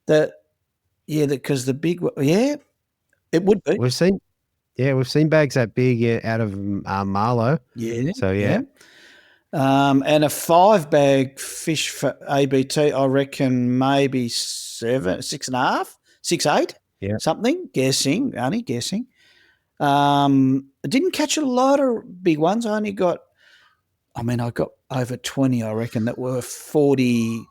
Because the big, it would be. We've seen bags that big out of Marlow. Yeah. So, yeah. And a 5-bag fish for ABT, I reckon maybe 7, 6.5, 6, 8, something, only guessing. I didn't catch a lot of big ones. I got over 20, I reckon, that were 40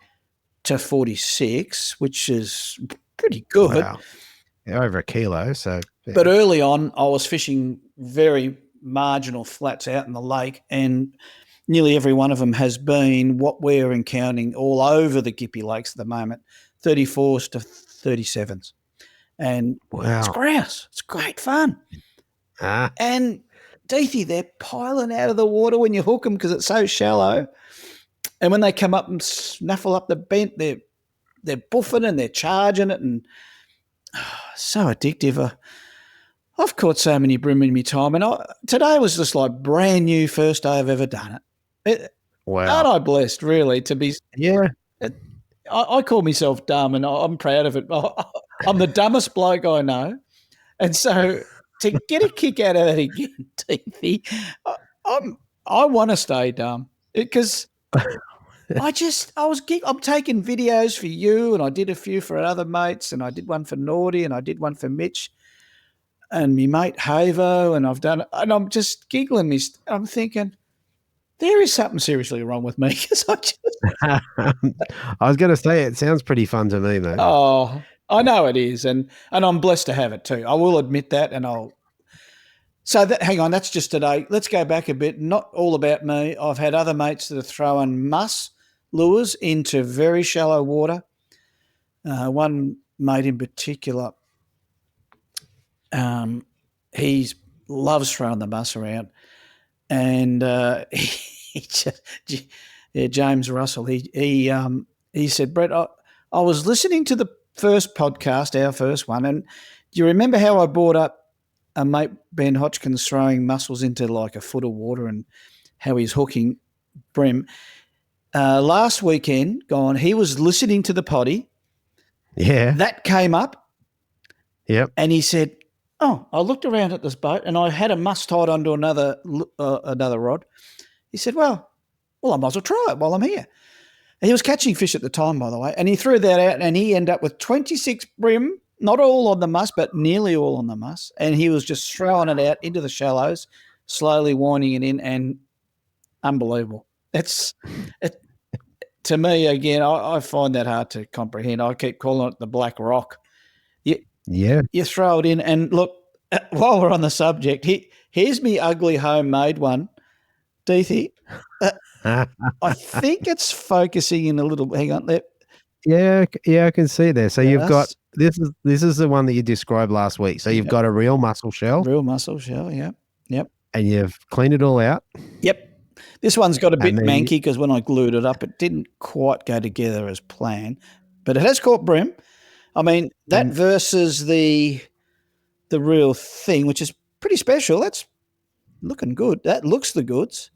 to 46, which is pretty good. Wow. Yeah, over a kilo. So, yeah. But early on, I was fishing very marginal flats out in the lake, and nearly every one of them has been what we're encountering all over the Gippy Lakes at the moment, 34s to 37s. And it's grouse. It's great fun. And Deethy, they're piling out of the water when you hook them because it's so shallow. And when they come up and snuffle up the bent, they're buffing and they're charging it, and so addictive. I've caught so many bream in my time, and today was just like brand new first day I've ever done it. Wow. Aren't I blessed, really, to be? Yeah. I call myself dumb, and I'm proud of it. I'm the dumbest bloke I know, and so to get a kick out of that again, Deethy, I want to stay dumb because I'm taking videos for you, and I did a few for other mates, and I did one for Naughty, and I did one for Mitch, and me mate Havo, and I've done it, and I'm just giggling. I'm thinking, there is something seriously wrong with me because I was going to say it sounds pretty fun to me, mate. Oh, I know it is, and I'm blessed to have it too. I will admit that, and hang on, that's just today. Let's go back a bit. Not all about me. I've had other mates that are throwing muss lures into very shallow water. One mate in particular, he loves throwing the muss around, and James Russell. He said, Brett, I was listening to the first podcast, our first one, and do you remember how I brought up a mate, Ben Hodgkins, throwing mussels into like a foot of water and how he's hooking bream? Last weekend gone, he was listening to the potty. Yeah. That came up. Yep. And he said, I looked around at this boat and I had a muss tied onto another rod. He said, well, I might as well try it while I'm here. And he was catching fish at the time, by the way, and he threw that out and he ended up with 26 bream, not all on the muss, but nearly all on the muss. And he was just throwing it out into the shallows, slowly winding it in, and unbelievable. to me, again, I find that hard to comprehend. I keep calling it the black rock. You throw it in, and look, while we're on the subject, here's me ugly homemade one, Deethy. I think it's focusing in a little. Hang on, Yeah, I can see there. So you've got this is the one that you described last week. So you've got a real mussel shell. Real mussel shell, yep. And you've cleaned it all out. Yep. This one's got a bit manky because when I glued it up, it didn't quite go together as planned. But it has caught bream. I mean, that versus the real thing, which is pretty special. That's looking good. That looks the goods.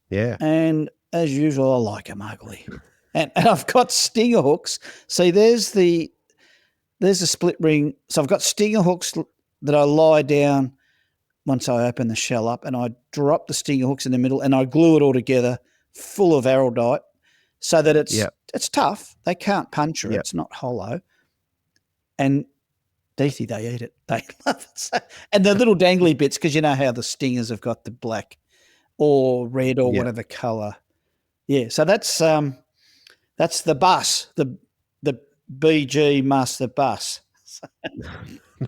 Yeah. And as usual, I like them ugly. And I've got stinger hooks. See, there's a split ring. So I've got stinger hooks that I lie down once I open the shell up, and I drop the stinger hooks in the middle, and I glue it all together full of araldite so that it's tough. They can't puncture it. It's not hollow. And Deethy, they eat it. They love it. And the little dangly bits, because you know how the stingers have got the black or red or whatever colour. Yeah, so that's the bus, the BG Master bus.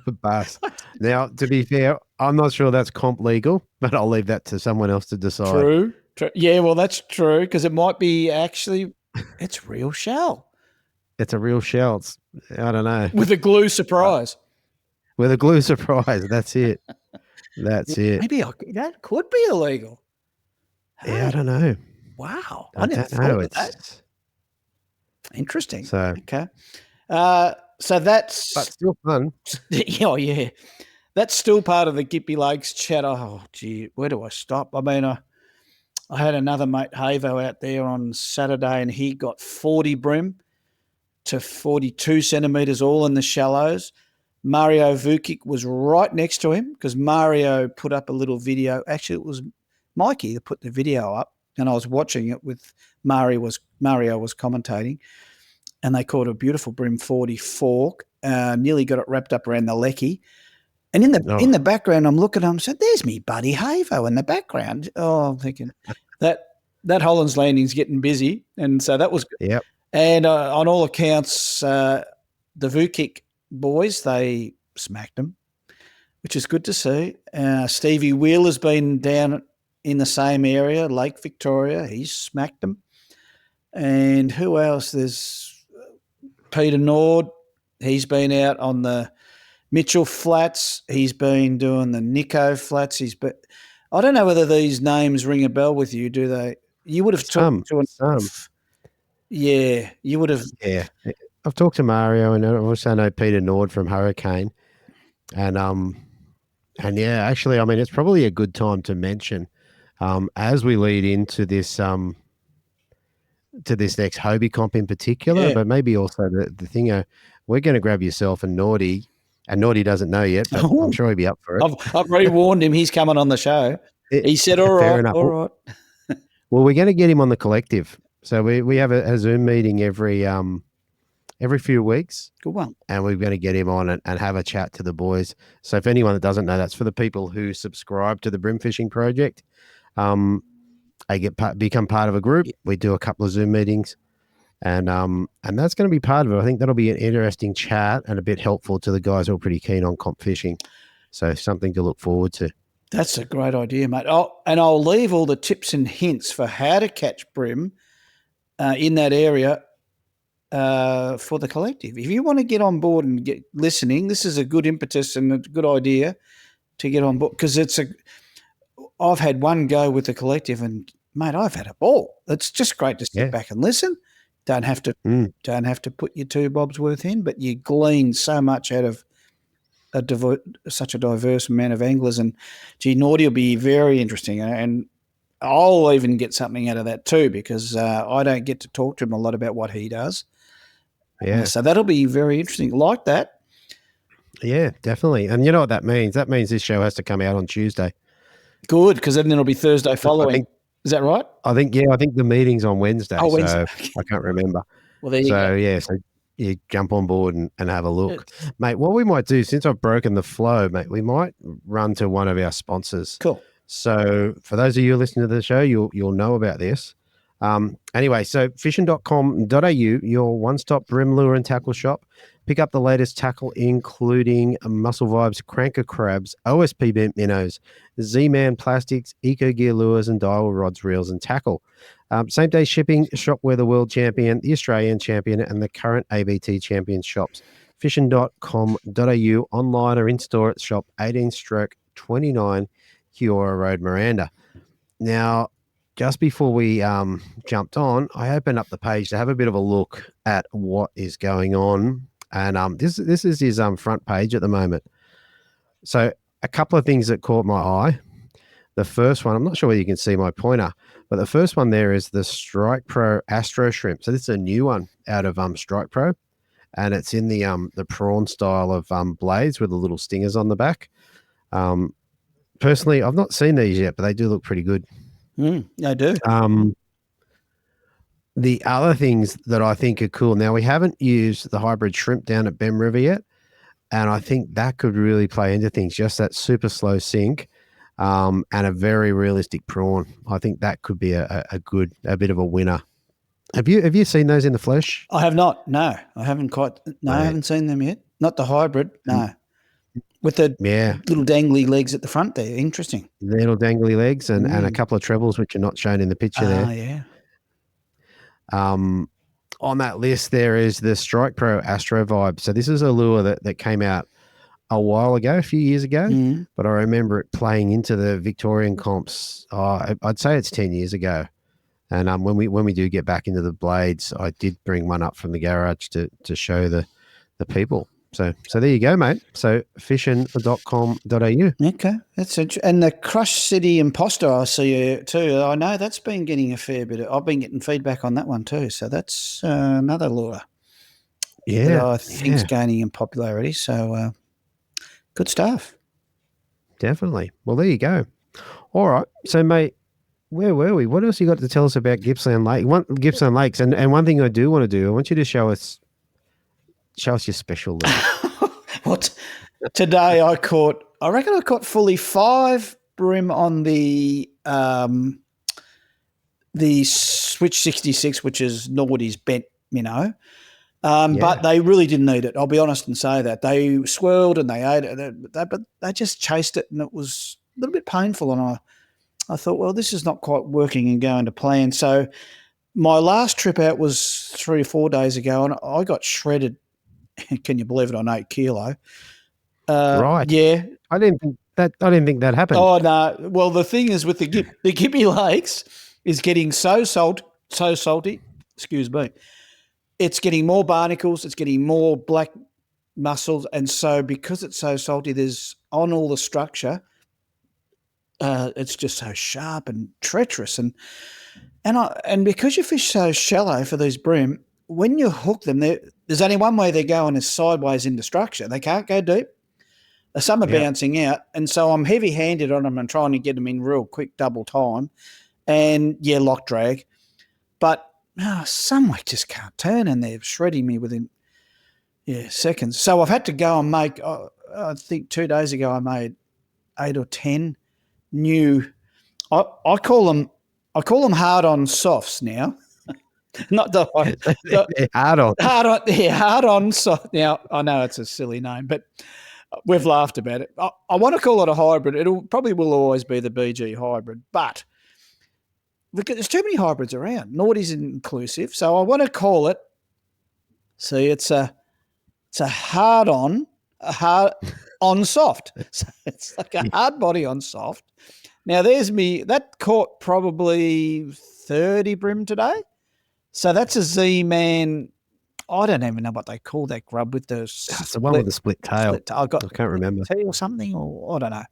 The bus. Now, to be fair, I'm not sure that's comp legal, but I'll leave that to someone else to decide. True. Yeah, well, that's true, because it might be it's real shell. It's a real shell. I don't know. With a glue surprise. With a glue surprise. That's it. That's it. Maybe that could be illegal. Yeah, I don't know. Wow. I never thought of that. Interesting. So, okay. So that's... But still fun. Oh, yeah. That's still part of the Gippy Lakes chat. Oh, gee, where do I stop? I mean, I had another mate, Havo, out there on Saturday, and he got 40 bream to 42 centimetres, all in the shallows. Mario Vukic was right next to him because Mario put up a little video. Actually, it was Mikey that put the video up, and I was watching it with Mario was commentating, and they caught a beautiful bream 40 fork. Nearly got it wrapped up around the lecky. And in the background, I'm looking at him and said, there's me buddy Havo in the background. Oh, I'm thinking that Holland's Landing's getting busy. And so that was good. Yep. And on all accounts, the Vukic boys, they smacked them, which is good to see. Stevie Wheeler's been down in the same area, Lake Victoria. He's smacked them. And who else? There's Peter Nord. He's been out on the Mitchell Flats. He's been doing the Nico Flats. I don't know whether these names ring a bell with you, do they? You would have talked to some. Yeah, you would have. Yeah, I've talked to Mario, and I also know Peter Nord from Hurricane, and yeah, actually, I mean, it's probably a good time to mention as we lead into this to this next Hobie comp in particular, but maybe also the thing. We're going to grab yourself and Naughty, and Naughty doesn't know yet, but I'm sure he'll be up for it. I've already warned him. He's coming on the show. He said, "All right, all right." Well, we're going to get him on the collective. So we have a Zoom meeting every few weeks. Good one. And we're going to get him on and have a chat to the boys. So if anyone that doesn't know, that's for the people who subscribe to the Bream Fishing Project. They become part of a group. We do a couple of Zoom meetings, and that's going to be part of it. I think that'll be an interesting chat and a bit helpful to the guys who are pretty keen on comp fishing. So something to look forward to. That's a great idea, mate. I'll leave all the tips and hints for how to catch bream in that area for the collective. If you want to get on board and get listening, this is a good impetus and a good idea to get on board, because I've had one go with the collective, and mate, I've had a ball. It's just great to sit back and listen. Don't have to put your 2 bobs worth in, but you glean so much out of such a diverse amount of anglers. And gee, Naughty will be very interesting, and I'll even get something out of that too, because I don't get to talk to him a lot about what he does. Yeah. So that'll be very interesting. Like that. Yeah, definitely. And you know what that means? That means this show has to come out on Tuesday. Good, because then it'll be Thursday following. Is that right? I think the meeting's on Wednesday. Oh, Wednesday. So I can't remember. Well, there you go. Yeah, so you jump on board and have a look. Mate, what we might do, since I've broken the flow, mate, we might run to one of our sponsors. Cool. So for those of you listening to the show, you'll know about this. Anyway, so fishing.com.au, your one-stop bream lure and tackle shop. Pick up the latest tackle, including Muscle Vibes Cranker Crabs, OSP bent minnows, Z-Man plastics, Eco Gear lures, and dial rods, reels, and tackle. Same-day shipping. Shop where the world champion, the Australian champion, and the current ABT champion shops. Fishing.com.au, online or in-store at shop 18/29 Kiora Road, Miranda. Now, just before we jumped on, I opened up the page to have a bit of a look at what is going on. And this is his front page at the moment. So a couple of things that caught my eye. The first one, I'm not sure whether you can see my pointer, but the first one there is the Strike Pro Astro Shrimp. So this is a new one out of Strike Pro, and it's in the prawn style of blades with the little stingers on the back. Personally, I've not seen these yet, but they do look pretty good. They do. The other things that I think are cool, now we haven't used the hybrid shrimp down at Bem River yet, and I think that could really play into things, just that super slow sink and a very realistic prawn. I think that could be a bit of a winner. Have you seen those in the flesh? I have not. No, I haven't quite. No, I haven't seen them yet. Not the hybrid. No. With the little dangly legs at the front there. Interesting. Little dangly legs and a couple of trebles, which are not shown in the picture there. Yeah. On that list, there is the Strike Pro Astro Vibe. So this is a lure that came out a while ago, a few years ago, but I remember it playing into the Victorian comps. I'd say it's 10 years ago. And when we do get back into the blades, I did bring one up from the garage to show the people. So there you go, mate. So fishing.com.au. Okay, that's interesting. And the Crush City Imposter, I see too. I know that's been getting a fair bit. I've been getting feedback on that one too. So that's another lure. Yeah, that I think is gaining in popularity. So good stuff. Definitely. Well, there you go. All right. So, mate, where were we? What else you got to tell us about Gippsland Lakes? And one thing I do want to do, I want you to show us your special lure. What? Today I reckon I caught fully 5 bream on the Switch 66, which is Nordy's bent minnow. But they really didn't eat it. I'll be honest and say that. They swirled and they ate it, but they just chased it, and it was a little bit painful. And I thought, well, this is not quite working and going to plan. So my last trip out was 3 or 4 days ago, and I got shredded. Can you believe it? On 8 kilo. Right. Yeah. I didn't think that happened. Oh no. Well, the thing is with the Gippy Lakes is getting so salty. Excuse me. It's getting more barnacles. It's getting more black mussels, and so because it's so salty, there's on all the structure. It's just so sharp and treacherous, and because you fish so shallow for these bream, when you hook them, there's only one way they're going is sideways into structure. They can't go deep. Some are bouncing out, and so I'm heavy-handed on them and trying to get them in real quick double time, and lock drag. But some just can't turn, and they're shredding me within seconds. So I've had to go and make. I think 2 days ago I made 8 or 10 new. I call them hard-on softs now. Not the hard on. Hard on soft. Now I know it's a silly name, but we've laughed about it. I want to call it a hybrid. It'll probably will always be the BG hybrid, but look, there's too many hybrids around. Naughty's inclusive, so I want to call it. See, it's a hard on soft. So it's like a hard body on soft. Now there's me. That caught probably 30 bream today. So that's a Z-Man. I don't even know what they call that grub with the It's the one with the split tail. I can't remember. Tail or something, or I don't know.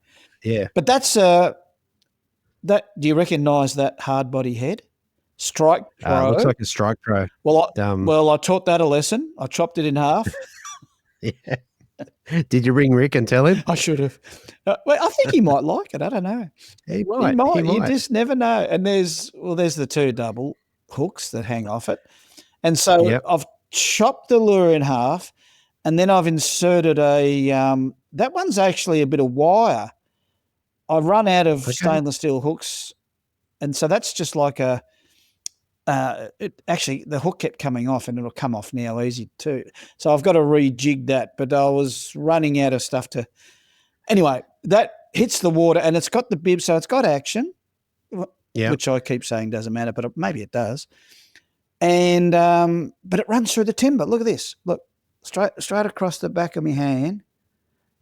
Yeah. But that's that. Do you recognise that hard body head? Strike Pro. Looks like a Strike Pro. Well, I taught that a lesson. I chopped it in half. Yeah. Did you ring Rick and tell him? I should have. I think he might like it. I don't know. He might. You just never know. And there's the 2 double hooks that hang off it. And so I've chopped the lure in half, and then I've inserted that one's actually a bit of wire. I run out of stainless steel hooks, and so that's just like a actually the hook kept coming off, and it'll come off now easy too. So I've got to rejig that. But I was running out of stuff to. Anyway, that hits the water, and it's got the bib, so it's got action. Yeah. Which I keep saying doesn't matter, but maybe it does. And but it runs through the timber. Look at this. Look, straight across the back of my hand.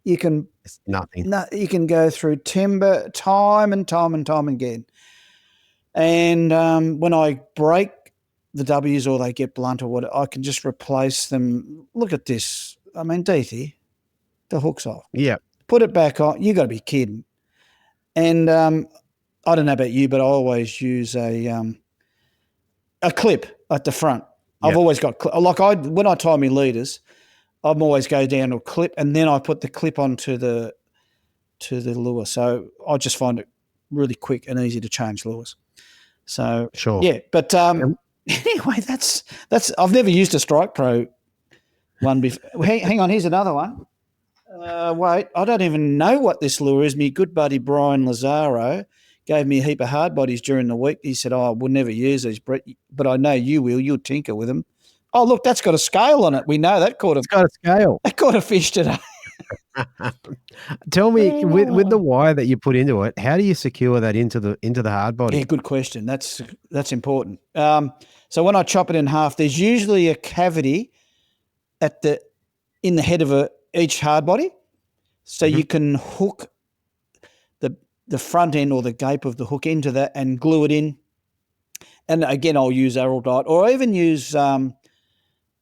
You can It's nothing. No, you can go through timber time and time again. And when I break the W's or they get blunt or what, I can just replace them. Look at this. I mean, Deethy, the hook's off. Yeah. Put it back on. You got to be kidding. And I don't know about you, but I always use a clip at the front. I've always got when I tie my leaders, I'm always go down to a clip, and then I put the clip onto the lure. So I just find it really quick and easy to change lures. So Sure. yeah, but anyway, that's I've never used a Strike Pro one before. Hang on, here's another one. Wait, I don't even know what this lure is. My good buddy Brian Lazaro gave me a heap of hard bodies during the week. He said, "Oh, we'll never use these, Brett, but I know you will. You'll tinker with them." Oh, look, that's got a scale on it. We know that It's got a scale. That caught a fish today. Tell me, with the wire that you put into it, how do you secure that into the hard body? Yeah, good question. That's important. So when I chop it in half, there's usually a cavity in the head of each hard body, so you can hook the front end or the gape of the hook into that and glue it in. And again, I'll use araldite, or I even use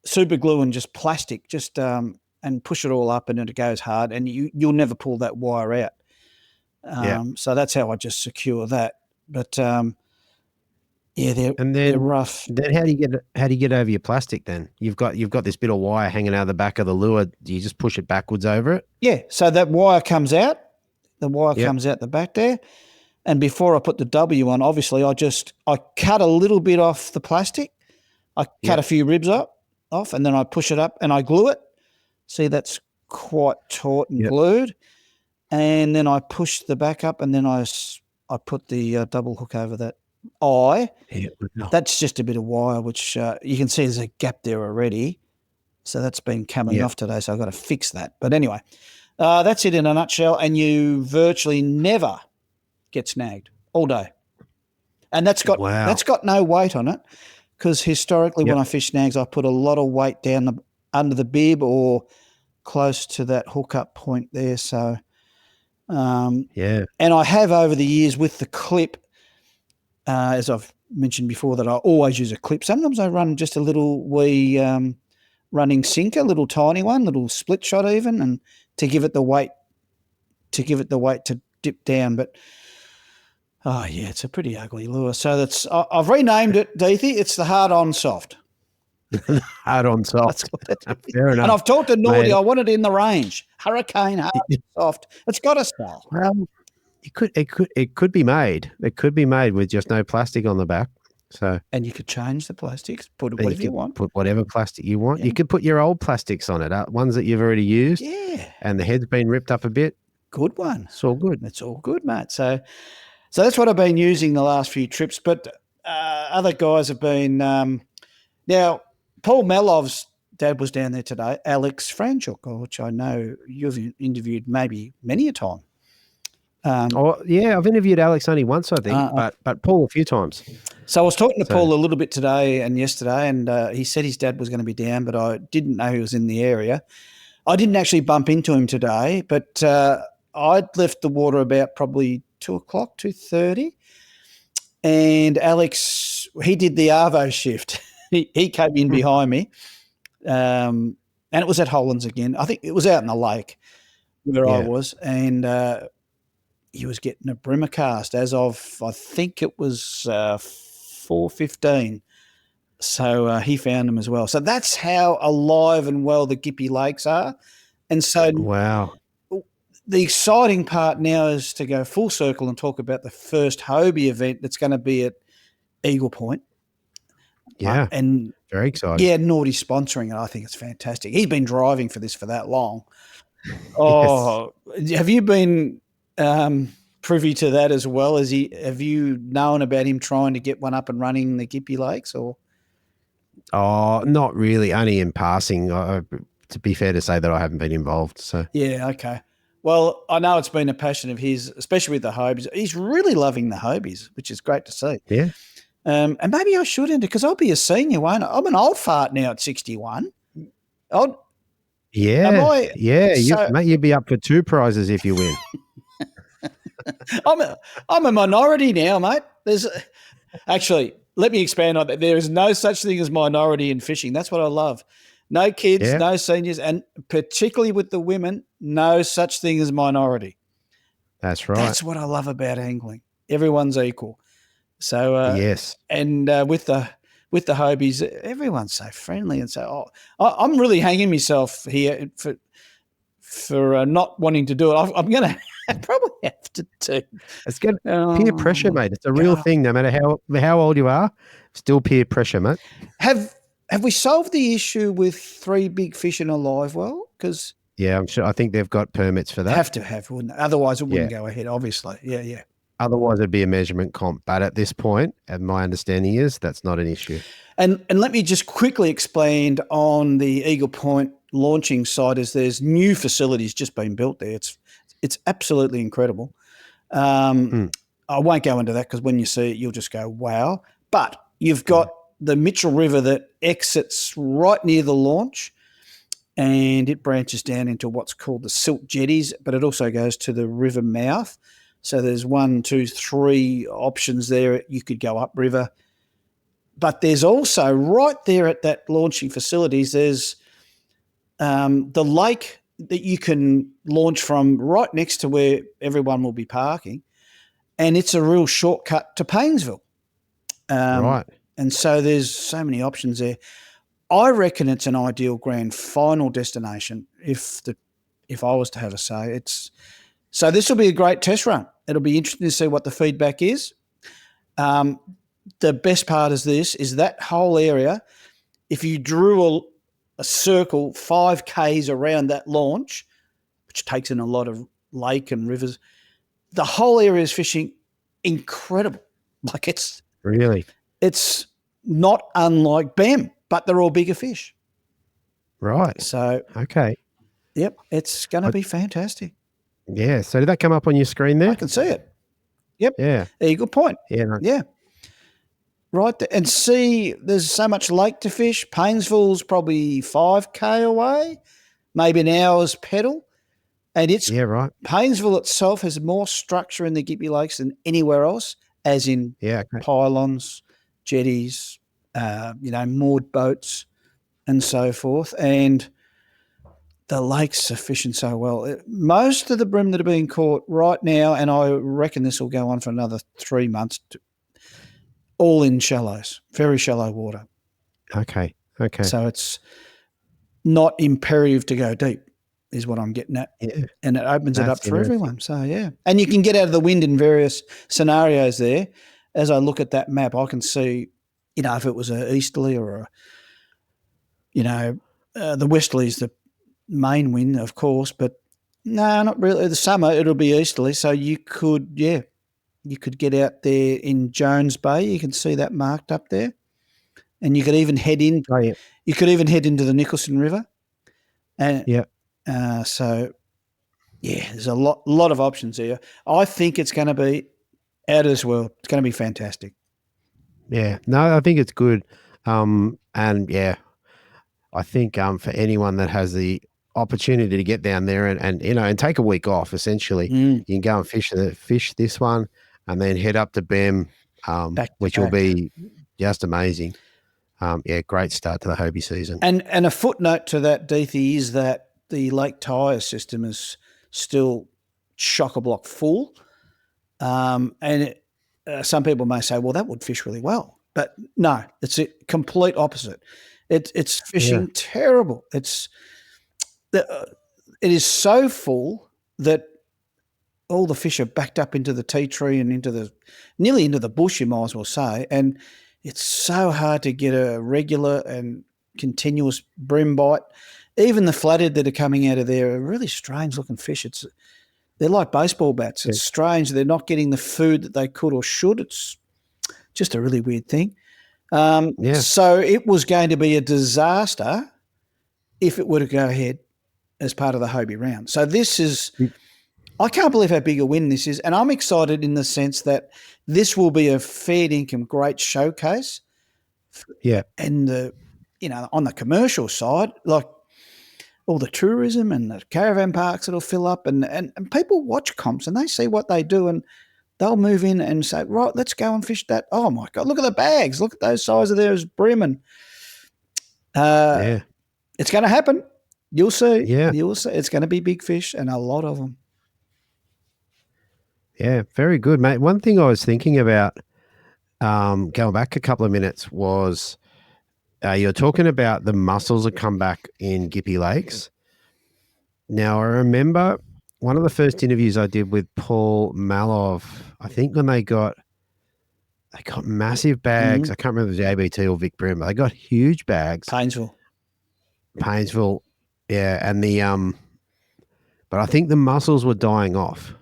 super glue and just plastic, and push it all up, and then it goes hard, and you'll never pull that wire out. So that's how I just secure that. But they're rough. Then how do you get over your plastic? Then you've got this bit of wire hanging out of the back of the lure. Do you just push it backwards over it? Yeah. So that wire comes out. The wire comes out the back there. And before I put the W on, obviously I cut a little bit off the plastic. I cut a few ribs off, and then I push it up and I glue it. See, that's quite taut and glued. And then I push the back up, and then I put the double hook over that eye. Yeah. That's just a bit of wire, which you can see there's a gap there already. So that's been coming off today, so I've got to fix that. But anyway, that's it in a nutshell, and you virtually never get snagged all day. And that's got no weight on it, because historically when I fish snags, I put a lot of weight down under the bib or close to that hookup point there. So and I have over the years with the clip, as I've mentioned before, that I always use a clip. Sometimes I run just a little wee running sinker, little tiny one, little split shot even, and to give it the weight to dip down. But it's a pretty ugly lure. So I've renamed it, Deethy. It's the hard on soft. Hard on soft. Fair enough. And I've talked to Nordy. I want it in the range. Hurricane hard soft. It's got a style. Well, it could be made. It could be made with just no plastic on the back. So, and you could change the plastics, put whatever you want. Put whatever plastic you want. Yeah. You could put your old plastics on it, ones that you've already used. Yeah. And the head's been ripped up a bit. Good one. It's all good. It's all good, mate. So that's what I've been using the last few trips. But other guys have been now. Paul Melov's dad was down there today. Alex Franchuk, which I know you've interviewed maybe many a time. I've interviewed Alex only once, I think, but Paul a few times. So I was talking to Paul a little bit today and yesterday, and he said his dad was going to be down, but I didn't know he was in the area. I didn't actually bump into him today, but I'd left the water about probably 2:00, 2:30, and Alex, he did the Arvo shift. He came in behind me, and it was at Hollands again. I think it was out in the lake where I was, and he was getting a brimmer cast as of, I think it was 4:15. So he found them as well. So that's how alive and well the Gippy Lakes are. And so the exciting part now is to go full circle and talk about the first Hobie event that's going to be at Eagle Point. Yeah, and very exciting. Yeah, Nordy's sponsoring it. I think it's fantastic. He's been driving for this for that long. Oh, have you been privy to that as well? Have you known about him trying to get one up and running in the Gippy Lakes, or? Oh, not really. Only in passing. To be fair to say that I haven't been involved. So Yeah, okay. Well, I know it's been a passion of his, especially with the Hobies. He's really loving the Hobies, which is great to see. yeah, And maybe I should enter because I'll be a senior, won't I? I'm an old fart now at 61. Am yeah, I? yeah. So Mate, you'd be up for 2 prizes if you win. I'm a minority now, mate. Actually, let me expand on that. There is no such thing as minority in fishing. That's what I love. No kids, Yeah. no seniors, and particularly with the women, no such thing as minority. That's right. That's what I love about angling. Everyone's equal. So yes. and with the Hobies, everyone's so friendly and so. I'm really hanging myself here for not wanting to do it. I'm going to probably have to do. It's good peer pressure, mate. It's a real thing. No matter how old you are, still peer pressure, mate. Have we solved the issue with 3 big fish in a live well? Because yeah, I'm sure. I think they've got permits for that. Have to have, wouldn't it? Otherwise, it wouldn't go ahead. Obviously, yeah. Otherwise, it'd be a measurement comp. But at this point, and my understanding is that's not an issue. And let me just quickly expand on the Eagle Point launching site. As there's new facilities just being built there. It's absolutely incredible. I won't go into that because when you see it, you'll just go, wow. But you've got the Mitchell River that exits right near the launch, and it branches down into what's called the silt jetties, but it also goes to the river mouth. So there's 1, 2, 3 options there. You could go upriver. But there's also right there at that launching facilities, there's the lake that you can launch from right next to where everyone will be parking. And it's a real shortcut to Paynesville. Right. And so there's so many options there. I reckon it's an ideal grand final destination if I was to have a say. So this will be a great test run. It'll be interesting to see what the feedback is. The best part is that whole area, if you drew a circle 5 Ks around that launch, which takes in a lot of lake and rivers, the whole area is fishing incredible. Like it's not unlike BEM, but they're all bigger fish. Right. So, okay. Yep, it's going to be fantastic. Yeah. So did that come up on your screen there? I can see it. Yep. Yeah. Eagle Point. Yeah. No. Yeah. Right there. And see, there's so much lake to fish. Paynesville's probably 5K away, maybe an hour's pedal. And right. Paynesville itself has more structure in the Gippy Lakes than anywhere else, as in pylons, jetties, moored boats and so forth. And the lakes are fishing so well. Most of the bream that are being caught right now, and I reckon this will go on for another 3 months, all in shallows, very shallow water. Okay. So it's not imperative to go deep is what I'm getting at. Yeah. And it opens it up for everyone. So, yeah. And you can get out of the wind in various scenarios there. As I look at that map, I can see, if it was an easterly or the westerly is the main wind, of course, but no, not really. The summer, it'll be easterly. So you could get out there in Jones Bay. You can see that marked up there. And you could even head in. Oh, yeah. You could even head into the Nicholson River. And so, there's a lot of options here. I think it's going to be out of this world. It's going to be fantastic. Yeah. No, I think it's good. I think for anyone that has the opportunity to get down there and take a week off, essentially, you can go and fish this one and then head up to BEM, which will be just amazing. Great start to the Hobie season. And a footnote to that, Deethy, is that the Lake Tyre system is still chock-a-block full. Some people may say, well, that would fish really well. But no, it's a complete opposite. It's fishing terrible. It is so full that all the fish are backed up into the tea tree and nearly into the bush, you might as well say. And it's so hard to get a regular and continuous bream bite. Even the flathead that are coming out of there are really strange looking fish. They're like baseball bats. Yeah. It's strange. They're not getting the food that they could or should. It's just a really weird thing. Yeah. So it was going to be a disaster if it were to go ahead as part of the Hobie round. So this is, I can't believe how big a win this is. And I'm excited in the sense that this will be a fair income great showcase. Yeah. And on the commercial side, like all the tourism and the caravan parks that'll fill up and people watch comps and they see what they do and they'll move in and say, right, let's go and fish that. Oh my God, look at the bags. Look at those size of those brim. And it's going to happen. You'll see. Yeah. You'll see. It's going to be big fish and a lot of them. Yeah, very good, mate. One thing I was thinking about, going back a couple of minutes, was you're talking about the mussels that come back in Gippy Lakes. Now, I remember one of the first interviews I did with Paul Malov, I think when they got massive bags. I can't remember if it was ABT or Vic Brim, but they got huge bags. Painesville. Yeah. And but I think the mussels were dying off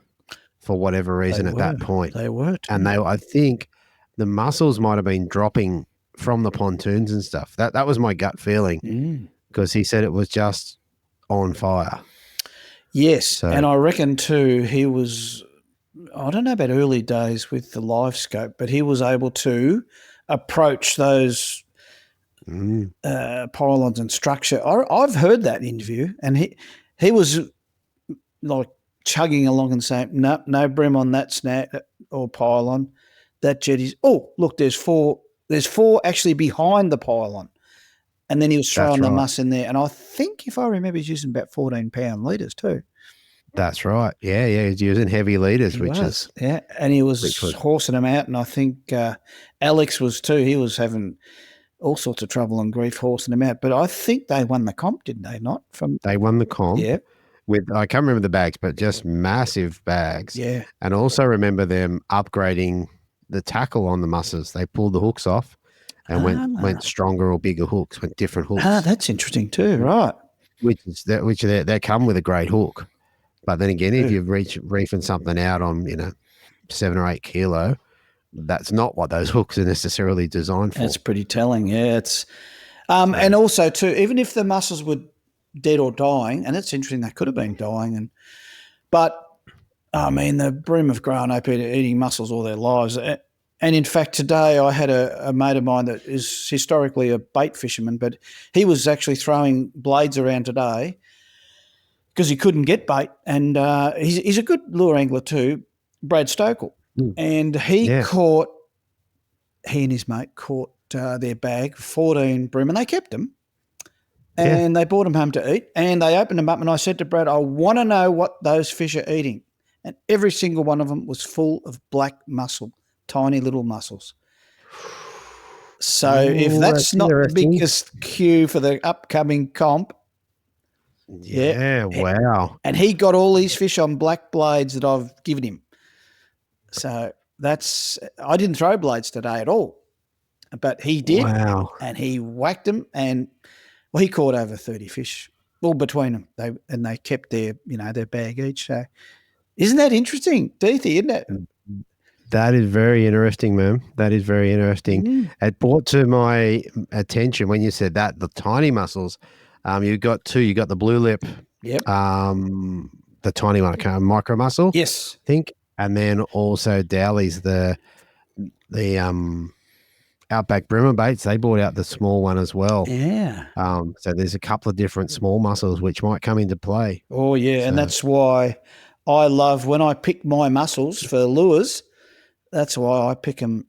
for whatever reason that point. They were. Too. And I think the mussels might have been dropping from the pontoons and stuff. That was my gut feeling because he said it was just on fire. Yes. So, and I reckon too, he was, I don't know about early days with the live scope, but he was able to approach those pylons and structure. I've heard that interview and he was like chugging along and saying, no brim on that snag or pylon, that jetty's. Oh, look, there's four actually behind the pylon. And then he was throwing the muss in there. And I think, if I remember, he's using about 14-pound leaders too. That's right. Yeah. He's using heavy leaders, Yeah. And he was horsing them out. And I think Alex was too. He was having all sorts of trouble and grief horsing them out. But I think they won the comp, didn't they? They won the comp. Yeah. I can't remember the bags, but just massive bags. Yeah. And also remember them upgrading the tackle on the mussels. They pulled the hooks off and went stronger or bigger hooks, went different hooks. That's interesting too, right? Which they come with a great hook. But then again, if you're reefing something out on, 7 or 8 kilo, that's not what those hooks are necessarily designed for. That's pretty telling. Yeah. It's, and also too, even if the mussels were dead or dying, and it's interesting, they could have been dying. But I mean, the brim have grown up eating mussels all their lives. And in fact, today I had a mate of mine that is historically a bait fisherman, but he was actually throwing blades around today because he couldn't get bait. And he's a good lure angler too, Brad Stokel. And he and his mate caught their bag, 14 brim, and they kept them. And they brought them home to eat. And they opened them up, and I said to Brad, I want to know what those fish are eating. And every single one of them was full of black mussel. Tiny little mussels. So if that's not the biggest cue for the upcoming comp. Yeah, wow. And he got all these fish on black blades that I've given him. So I didn't throw blades today at all, but he did. Wow. And he whacked them and he caught over 30 fish all between them. They kept their bag each. So isn't that interesting, Deethy, isn't it? That is very interesting, man. That is very interesting. It brought to my attention when you said that, the tiny mussels. You got two. You got the blue lip. Yep. The tiny one, micro mussel. Yes. I think. And then also Dowley's, the Outback Brimmer baits. They brought out the small one as well. Yeah. So there's a couple of different small mussels which might come into play. Oh, yeah. So. And that's why I love when I pick my mussels for lures. That's why I pick them.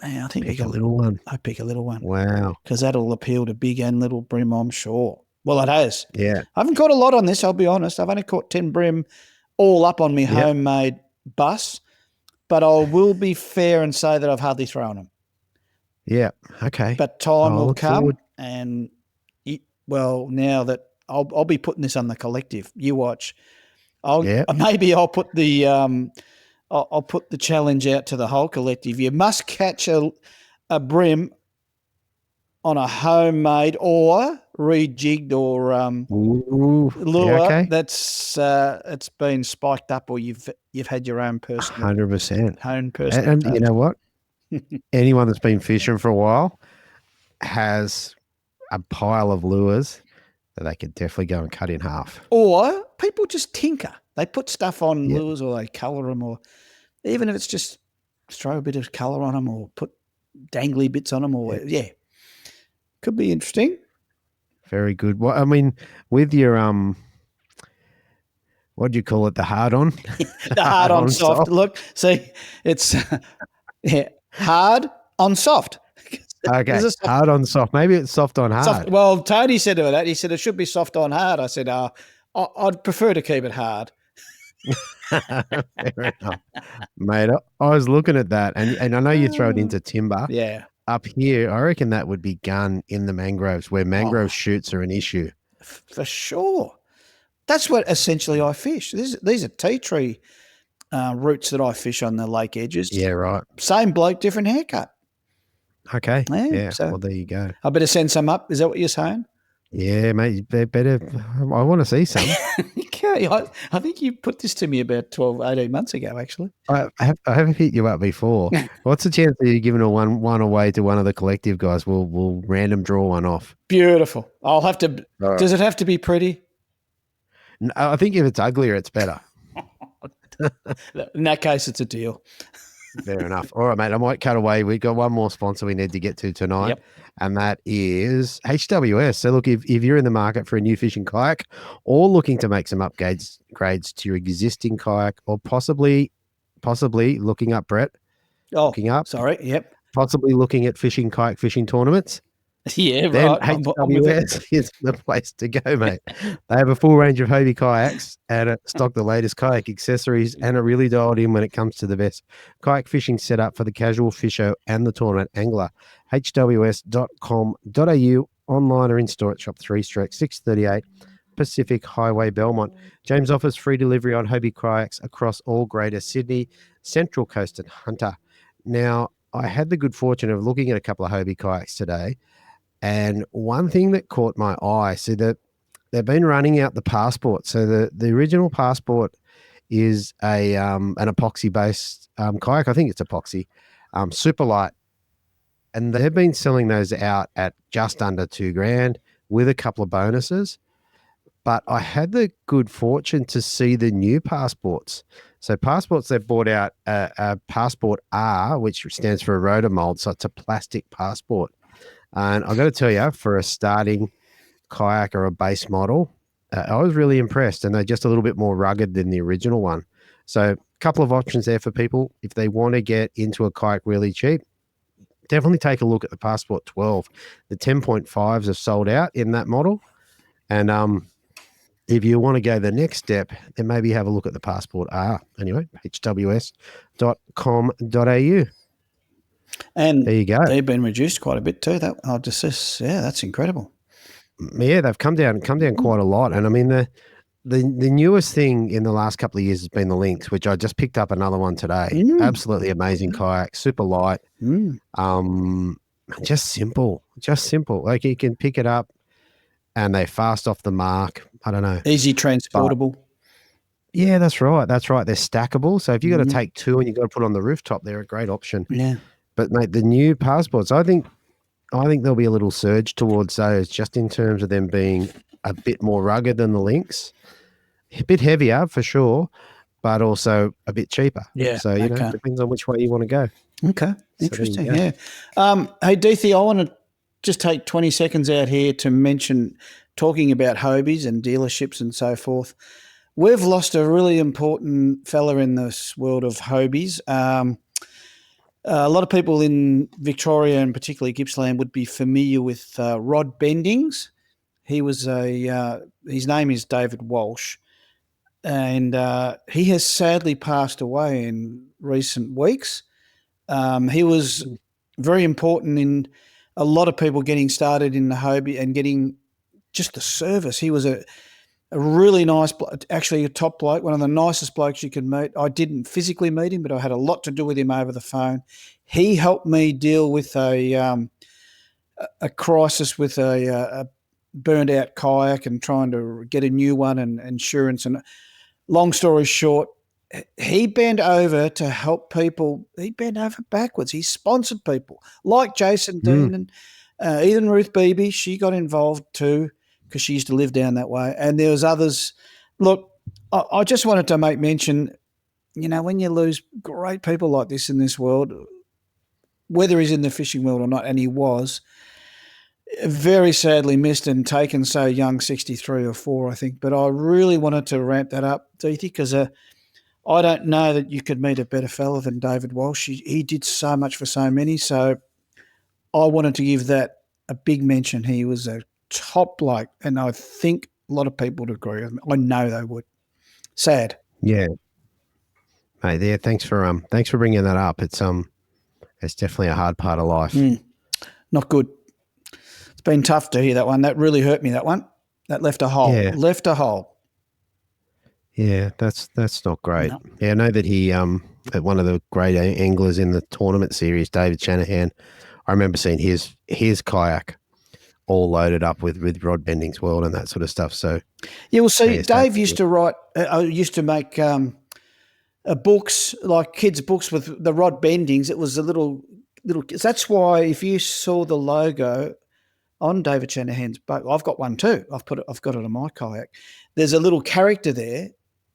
I think pick a little one. I pick a little one. Wow. Because that'll appeal to big and little brim, I'm sure. Well, it has. Yeah. I haven't caught a lot on this, I'll be honest. I've only caught 10 brim all up on me homemade bus, but I will be fair and say that I've hardly thrown them. Yeah. Okay. But time will come forward. And, now that I'll be putting this on the collective. You watch. Maybe I'll put the I'll put the challenge out to the whole collective. You must catch a brim on a homemade or rejigged or Ooh, lure okay. that's it's been spiked up, or you've had your own personal 100%. personal And you touch. know what? Anyone that's been fishing for a while has a pile of lures that they could definitely go and cut in half. Or people just tinker. They put stuff on Yeah. lures, or they colour them, or even if it's just throw a bit of colour on them, or put dangly bits on them, or could be interesting. Very good. Well, I mean, with your what do you call it? The hard on, The hard on soft. Look, see, it's hard on soft. Okay, There's a soft, hard on soft. Maybe it's soft on hard. soft. Well, Tony said about that. He said it should be soft on hard. I said, I'd prefer to keep it hard. Fair enough, mate. I was looking at that, and I know you throw it into timber. Yeah, Up here, I reckon that would be gun in the mangroves, where mangrove shoots are an issue. for sure. That's what essentially I fish. These are tea tree roots that I fish on the lake edges. Yeah, right. Same bloke, different haircut. Okay. Yeah, Yeah. so- Well, there you go. I better send some up. Is that what you're saying? Yeah, mate. You better. I want to see some. Okay, I think you put this to me about 12, 18 months ago, actually. I have hit you up before. What's the chance of you giving one away to one of the collective guys? We'll random draw one off. Beautiful. I'll have to. All Does it have to be pretty? No, I think if it's uglier, it's better. In that case, it's a deal. Fair enough. All right, mate. I might cut away. We've got one more sponsor we need to get to tonight, Yep. and that is HWS. So, look, if you're in the market for a new fishing kayak, or looking to make some upgrades to your existing kayak, or possibly looking up, Brett, Oh, looking up, sorry. Yep. possibly looking at kayak fishing tournaments, Yeah, then right. I'm with it. HWS is the place to go, mate. They have a full range of Hobie kayaks and stock the latest kayak accessories, and are really dialed in when it comes to the best kayak fishing setup for the casual fisher and the tournament angler. hws.com.au, online or in store at Shop 3 Stroke 638 Pacific Highway, Belmont. James offers free delivery on Hobie kayaks across all Greater Sydney, Central Coast and Hunter. Now, I had the good fortune of looking at a couple of Hobie kayaks today, and one thing that caught my eye, so that they've been running out the Passport. So the original Passport is an epoxy based kayak. I think it's epoxy, super light, and they've been selling those out at just under $2,000 with a couple of bonuses. But I had the good fortune to see the new Passports. So Passports, they've brought out a Passport R, which stands for a rotor mold. So it's a plastic Passport. And I've got to tell you, for a starting kayak or a base model, I was really impressed. And they're just a little bit more rugged than the original one. So a couple of options there for people. If they want to get into a kayak really cheap, definitely take a look at the Passport 12. The 10.5s have sold out in that model. And if you want to go the next step, then maybe have a look at the Passport R. Anyway, hws.com.au. And there you go. They've been reduced quite a bit too. That's incredible. Yeah, they've come down quite a lot. And I mean, the newest thing in the last couple of years has been the Lynx, which I just picked up another one today. Absolutely amazing kayak, super light, just simple. Like you can pick it up, and they fast off the mark. I don't know, easy transportable. Yeah, that's right. They're stackable. So if you got to take two and you got to put on the rooftop, they're a great option. Yeah. But mate, the new Passports, I think there'll be a little surge towards those, just in terms of them being a bit more rugged than the Lynx, a bit heavier for sure, but also a bit cheaper. Yeah. So you know, it depends on which way you want to go. Okay, interesting. Yeah. Hey, Deethy, I want to just take 20 seconds out here to mention, talking about Hobies and dealerships and so forth. We've lost a really important fella in this world of Hobies. A lot of people in Victoria and particularly Gippsland would be familiar with Rod Bendings. He was his name is David Walsh, and he has sadly passed away in recent weeks. He was very important in a lot of people getting started in the Hobie and getting just the service. He was a really nice, actually a top bloke, one of the nicest blokes you could meet. I didn't physically meet him, but I had a lot to do with him over the phone. He helped me deal with a crisis with a burned out kayak and trying to get a new one and insurance. And long story short, he bent over to help people. He bent over backwards. He sponsored people like Jason Dean and Ethan Ruth Beebe. She got involved too because she used to live down that way. And there was others. Look, I just wanted to make mention, when you lose great people like this in this world, whether he's in the fishing world or not, and he was, very sadly missed and taken so young, 63 or 4, I think. But I really wanted to ramp that up, Deethy, because I don't know that you could meet a better fella than David Walsh. He did so much for so many. So I wanted to give that a big mention. He was a top bloke, and I think a lot of people would agree with me. I know they would. Sad. Yeah. Mate, yeah, thanks for bringing that up. It's definitely a hard part of life. Not good. It's been tough to hear that one. That really hurt me, that one. That left a hole. Yeah. Left a hole. Yeah, that's not great. No. Yeah, I know that he one of the great anglers in the tournament series, David Shanahan, I remember seeing his kayak all loaded up with Rod Bending's World and that sort of stuff. So yeah, well, see, Dave used to write. Used to make books, like kids' books with the Rod Bendings. It was a little. That's why if you saw the logo on David Shanahan's boat, I've got one too. I've got it on my kayak. There's a little character there.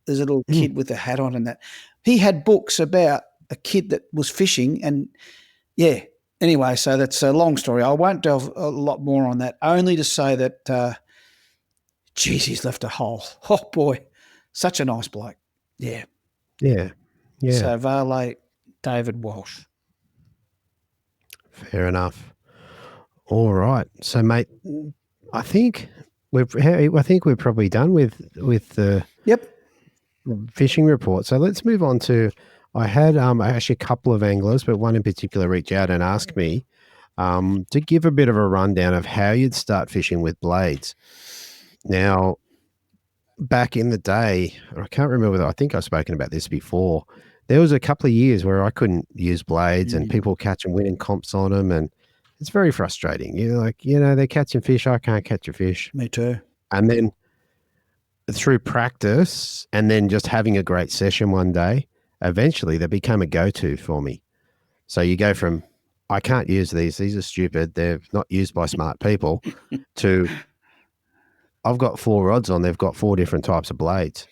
There's a little kid with a hat on, and that he had books about a kid that was fishing, and yeah. Anyway, so that's a long story. I won't delve a lot more on that. Only to say that, geez, he's left a hole. Oh boy, such a nice bloke. Yeah. Yeah. Yeah. So Vale, David Walsh. Fair enough. All right. So, mate, I think we're probably done with the fishing report. So let's move on to. I had actually a couple of anglers, but one in particular reach out and ask me to give a bit of a rundown of how you'd start fishing with blades. Now, back in the day, I can't remember. I think I've spoken about this before. There was a couple of years where I couldn't use blades, and people catch and winning comps on them, and it's very frustrating. You're like, they're catching fish. I can't catch a fish. Me too. And then through practice, and then just having a great session one day, eventually they became a go-to for me. So you go from, I can't use these are stupid, they're not used by smart people, to I've got 4 rods on, they've got 4 different types of blades.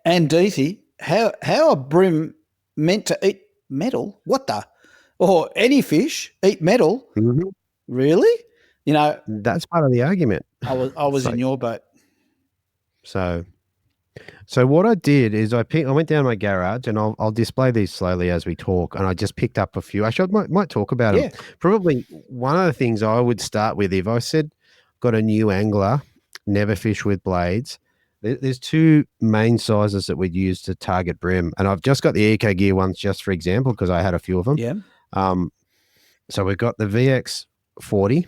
And Deethy, how are bream meant to eat metal? What the? Or any fish eat metal? Mm-hmm. Really? That's part of the argument. I was in your boat. So what I did is I went down my garage, and I'll display these slowly as we talk, and I just picked up a few. Actually, I might talk about them. Probably one of the things I would start with, if I said got a new angler, never fish with blades, there's 2 main sizes that we'd use to target bream, and I've just got the Eco Gear ones just for example because I had a few of them. Yeah. So we've got the VX 40,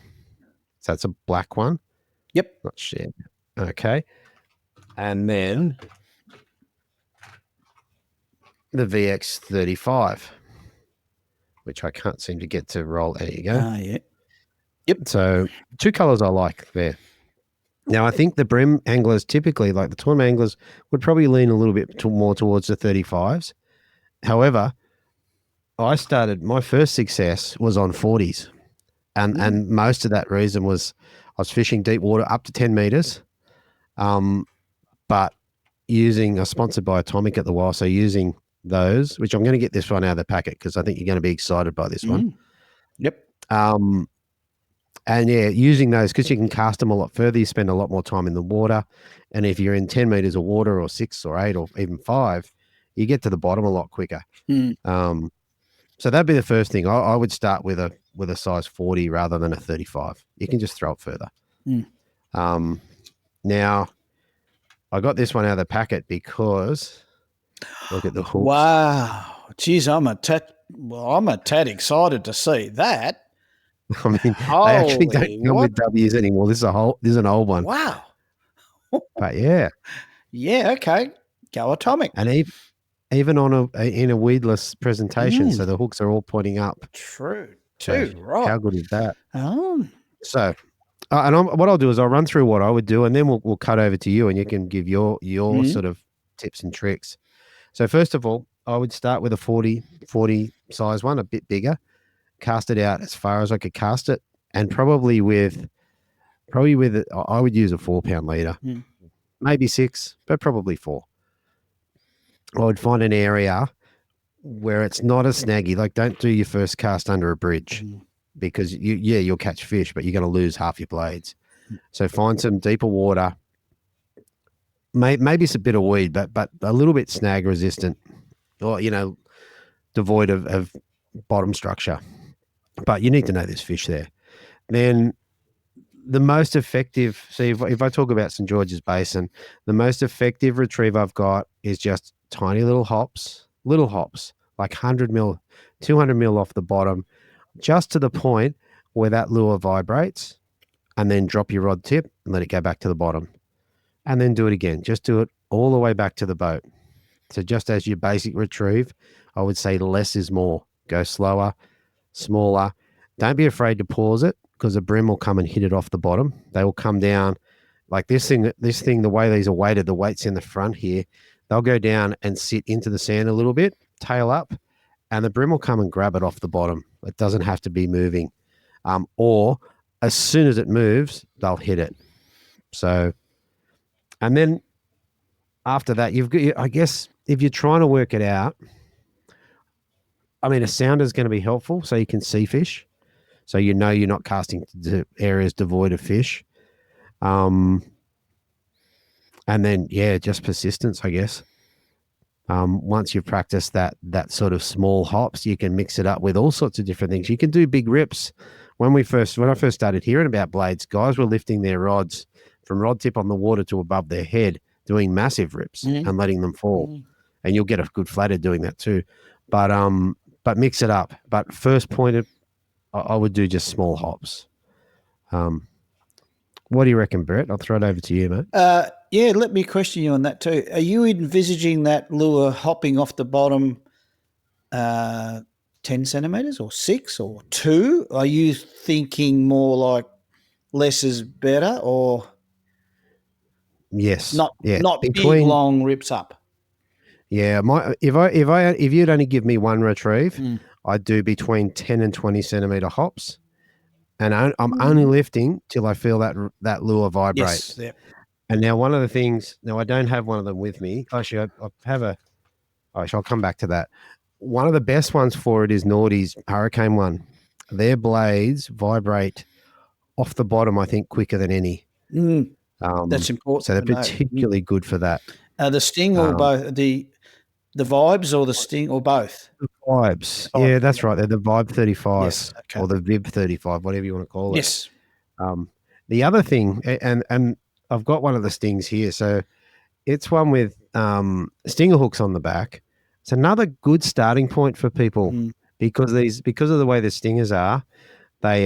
so that's a black one. Yep. Not shared. Okay, and then the VX 35, which I can't seem to get to roll. There you go. Yeah. Yep. So 2 colors I like there. Now, I think the bream anglers typically, like the tournament anglers, would probably lean a little bit more towards the 35s. However, my first success was on 40s. And most of that reason was I was fishing deep water up to 10 meters. But I was sponsored by Atomic at the while, so using those, which I'm going to get this one out of the packet because I think you're going to be excited by this one. Yep. And yeah, using those because you can cast them a lot further. You spend a lot more time in the water. And if you're in 10 meters of water or 6 or 8 or even 5, you get to the bottom a lot quicker. So that'd be the first thing. I would start with a size 40 rather than a 35. You can just throw it further. Now, I got this one out of the packet because look at the hooks. Wow. Geez, I'm a tad excited to see that. I mean, they actually don't come with W's anymore. This is an old one. Wow. But yeah. Yeah, okay. Go Atomic. And even in a weedless presentation, so the hooks are all pointing up. True. So Right. how good is that? Oh. So What I'll do is I'll run through what I would do, and then we'll cut over to you, and you can give your Mhm. sort of tips and tricks. So first of all, I would start with a 40 size one, a bit bigger, cast it out as far as I could cast it, and probably with I would use a 4 pound leader, Mm. maybe 6, but probably 4. I would find an area where it's not as snaggy. Like, don't do your first cast under a bridge because you'll catch fish, but you're going to lose half your blades. So find some deeper water. Maybe it's a bit of weed, but a little bit snag resistant, or devoid of bottom structure. But you need to know there's fish there. Then the most effective. See, if I talk about St. George's Basin, the most effective retrieve I've got is just tiny little hops, like 100 mil, 200 mil off the bottom, just to the point where that lure vibrates, and then drop your rod tip and let it go back to the bottom, and then do it again. Just do it all the way back to the boat. So just as your basic retrieve, I would say less is more. Go slower, smaller. Don't be afraid to pause it, because the brim will come and hit it off the bottom. They will come down like this thing, the way these are weighted, the weight's in the front here. They'll go down and sit into the sand a little bit, tail up, and the brim will come and grab it off the bottom. It doesn't have to be moving. Or as soon as it moves, they'll hit it. So, and then after that, I guess if you're trying to work it out, I mean, a sounder is going to be helpful so you can see fish. So you're not casting to areas devoid of fish. And then, just persistence, I guess. Once you've practiced that sort of small hops, you can mix it up with all sorts of different things. You can do big rips. When I first started hearing about blades, guys were lifting their rods from rod tip on the water to above their head, doing massive rips and letting them fall. And you'll get a good flathead doing that too. But mix it up. But first pointed, I would do just small hops. What do you reckon, Brett? I'll throw it over to you, mate. Yeah, let me question you on that too. Are you envisaging that lure hopping off the bottom 10 centimetres or 6 or 2? Are you thinking more like less is better, or Yes. not big, Between long rips up? Yeah, if you'd only give me one retrieve, I'd do between 10 and 20 centimeter hops, and I'm only lifting till I feel that lure vibrate. Yes. Yep. And now one of the things, I don't have one of them with me. Actually, I have I'll come back to that. One of the best ones for it is Naughty's Hurricane one. Their blades vibrate off the bottom, I think, quicker than any. That's important. So they're particularly good for that. The sting or both? The vibes or the sting or both? The vibes. Yeah, that's right. They're the Vibe 35 Yes, okay. or the Vib 35, whatever you want to call it. Yes. The other thing, and I've got one of the stings here. So it's one with stinger hooks on the back. It's another good starting point for people because of the way the stingers are, they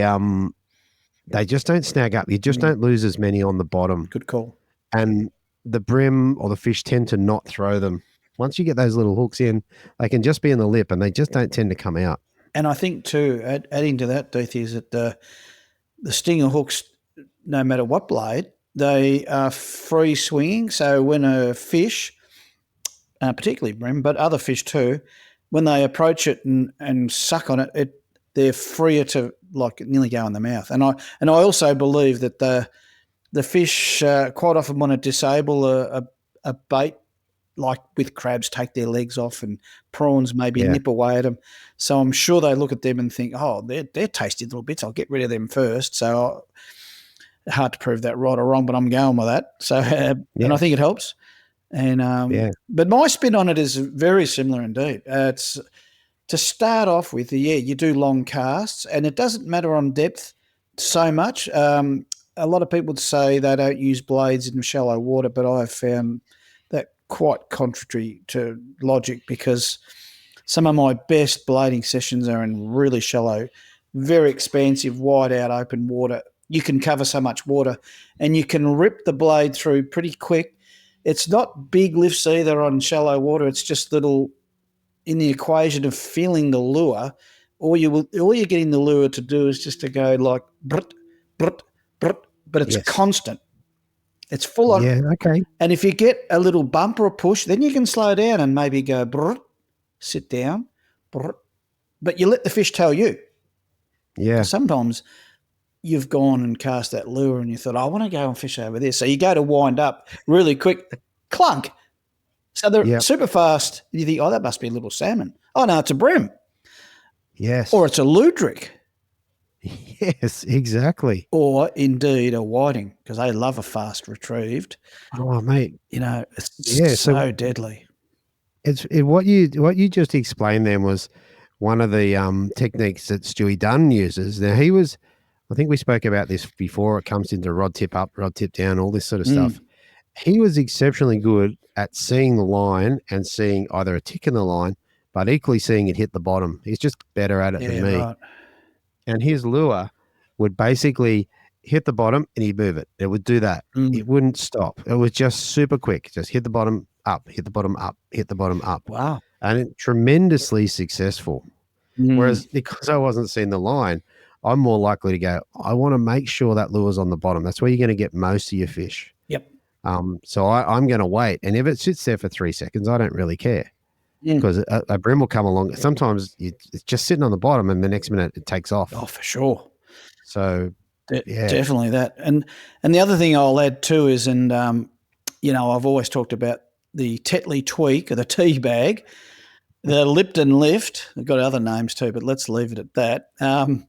just don't snag up. You just don't lose as many on the bottom. Good call. And the brim or the fish tend to not throw them. Once you get those little hooks in, they can just be in the lip and they just don't tend to come out. And I think too, adding to that, Deith, is that the stinger hooks, no matter what blade, they are free swinging. So when a fish, particularly brim, but other fish too, when they approach it and suck on it, they're freer to like nearly go in the mouth. And I also believe that the fish quite often want to disable a bait, like with crabs, take their legs off, and prawns maybe nip away at them. So I'm sure they look at them and think, oh, they're tasty little bits. I'll get rid of them first. So hard to prove that right or wrong, but I'm going with that. So and I think it helps. And but my spin on it is very similar indeed. It's to start off with. You do long casts, and it doesn't matter on depth so much. A lot of people say they don't use blades in shallow water, but I have found that quite contrary to logic, because some of my best blading sessions are in really shallow, very expansive, wide out open water. You can cover so much water and you can rip the blade through pretty quick. It's not big lifts either on shallow water. It's just little in the equation of feeling the lure. All you're getting the lure to do is just to go like brut, brut, brut, but it's Yes. constant. It's full on. Yeah. Okay. And if you get a little bump or a push, then you can slow down and maybe go, brr, sit down, brr, but you let the fish tell you. Yeah. Because sometimes you've gone and cast that lure and you thought, I want to go and fish over there. So you go to wind up really quick, clunk. So they're super fast. You think, that must be a little salmon. Oh, no, it's a bream. Yes. Or it's a ludric. Yes, exactly. Or indeed a whiting, because they love a fast retrieved. Oh, mate. It's so deadly. What you just explained then was one of the techniques that Stewie Dunn uses. Now I think we spoke about this before. It comes into rod tip up, rod tip down, all this sort of stuff. He was exceptionally good at seeing the line and seeing either a tick in the line, but equally seeing it hit the bottom. He's just better at it than me. Right. And his lure would basically hit the bottom and he'd move it. It would do that. It wouldn't stop. It was just super quick. Just hit the bottom up, hit the bottom up, hit the bottom up. Wow. And tremendously successful. Whereas because I wasn't seeing the line, I'm more likely to go, I want to make sure that lure's on the bottom. That's where you're going to get most of your fish. Yep. So I'm going to wait. And if it sits there for 3 seconds, I don't really care. Because a bream will come along. Sometimes it's just sitting on the bottom and the next minute it takes off. Oh, for sure. So, definitely that. And the other thing I'll add too is, I've always talked about the Tetley tweak or the tea bag, the Lipton lift. They've got other names too, but let's leave it at that. And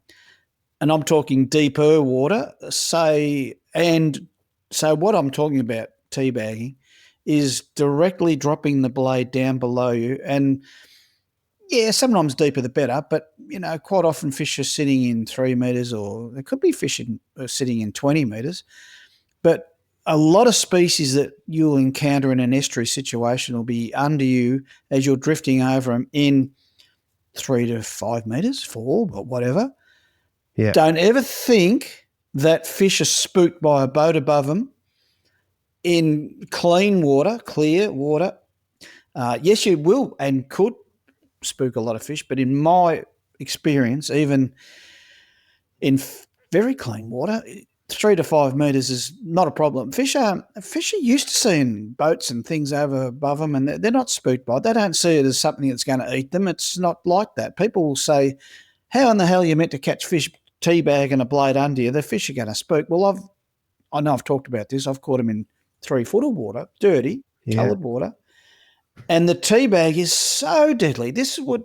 I'm talking deeper water. So what I'm talking about tea bagging is directly dropping the blade down below you. And sometimes deeper the better, but quite often fish are sitting in 3 meters, or there could be fish sitting in 20 meters. But a lot of species that you'll encounter in an estuary situation will be under you as you're drifting over them in 3 to 5 meters, 4, but whatever. Yeah. Don't ever think that fish are spooked by a boat above them in clean water, clear water. Yes, you will and could spook a lot of fish, but in my experience, even in very clean water, 3 to 5 meters is not a problem. Fish are used to seeing boats and things over above them, and they're not spooked by it. They don't see it as something that's going to eat them. It's not like that. People will say, how in the hell are you meant to catch fish, tea bag and a blade under you? The fish are going to spook. Well, I know I've talked about this. I've caught them in 3 foot of water, dirty, coloured water. And the tea bag is so deadly. This is what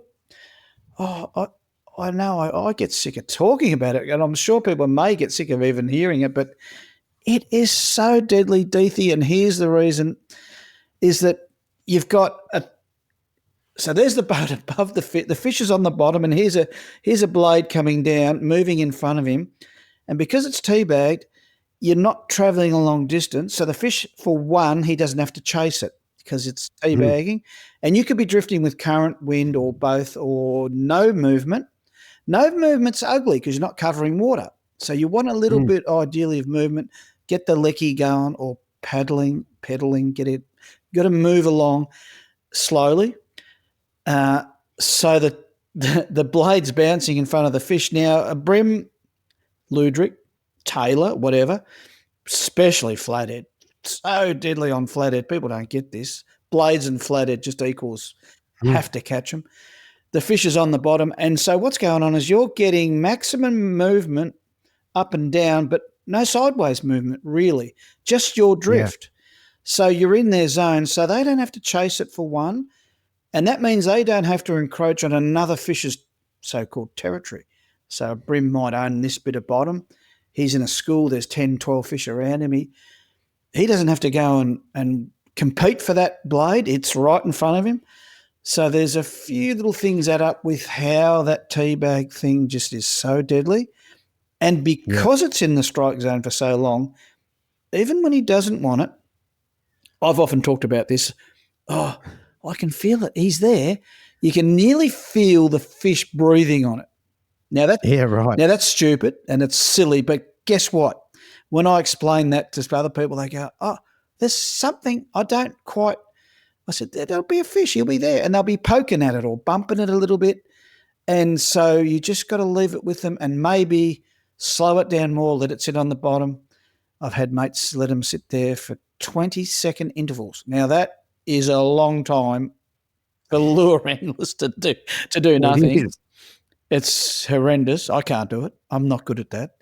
I know I get sick of talking about it, and I'm sure people may get sick of even hearing it, but it is so deadly, Deethy, and here's the reason, is that you've got so there's the boat above the fish is on the bottom, and here's a blade coming down, moving in front of him, and because it's tea bagged, you're not travelling a long distance, so the fish, for one, he doesn't have to chase it because it's tea bagging, and you could be drifting with current, wind, or both, or no movement. No movement's ugly because you're not covering water. So you want a little bit, ideally, of movement. Get the lecky going, or pedaling, get it. Got to move along slowly so that the blade's bouncing in front of the fish. Now, a bream, ludric, tailor, whatever, especially flathead, so deadly on flathead. People don't get this. Blades and flathead just equals have to catch them. The fish is on the bottom, and so what's going on is you're getting maximum movement up and down, but no sideways movement, really, just your drift. Yeah. So you're in their zone, so they don't have to chase it for one, and that means they don't have to encroach on another fish's so-called territory. So a bream might own this bit of bottom. He's in a school, there's 10, 12 fish around him. He doesn't have to go and compete for that blade. It's right in front of him. So there's a few little things add up with how that tea bag thing just is so deadly. And because it's in the strike zone for so long, even when he doesn't want it, I've often talked about this, I can feel it. He's there. You can nearly feel the fish breathing on it. Now that's stupid and it's silly, but guess what? When I explain that to other people, they go, there's something I don't quite. I said, there'll be a fish, he'll be there, and they'll be poking at it or bumping it a little bit. And so you just got to leave it with them and maybe slow it down more, let it sit on the bottom, I've had mates let them sit there for 20-second intervals. Now, that is a long time for lure anglers to do nothing. It's horrendous. I can't do it. I'm not good at that.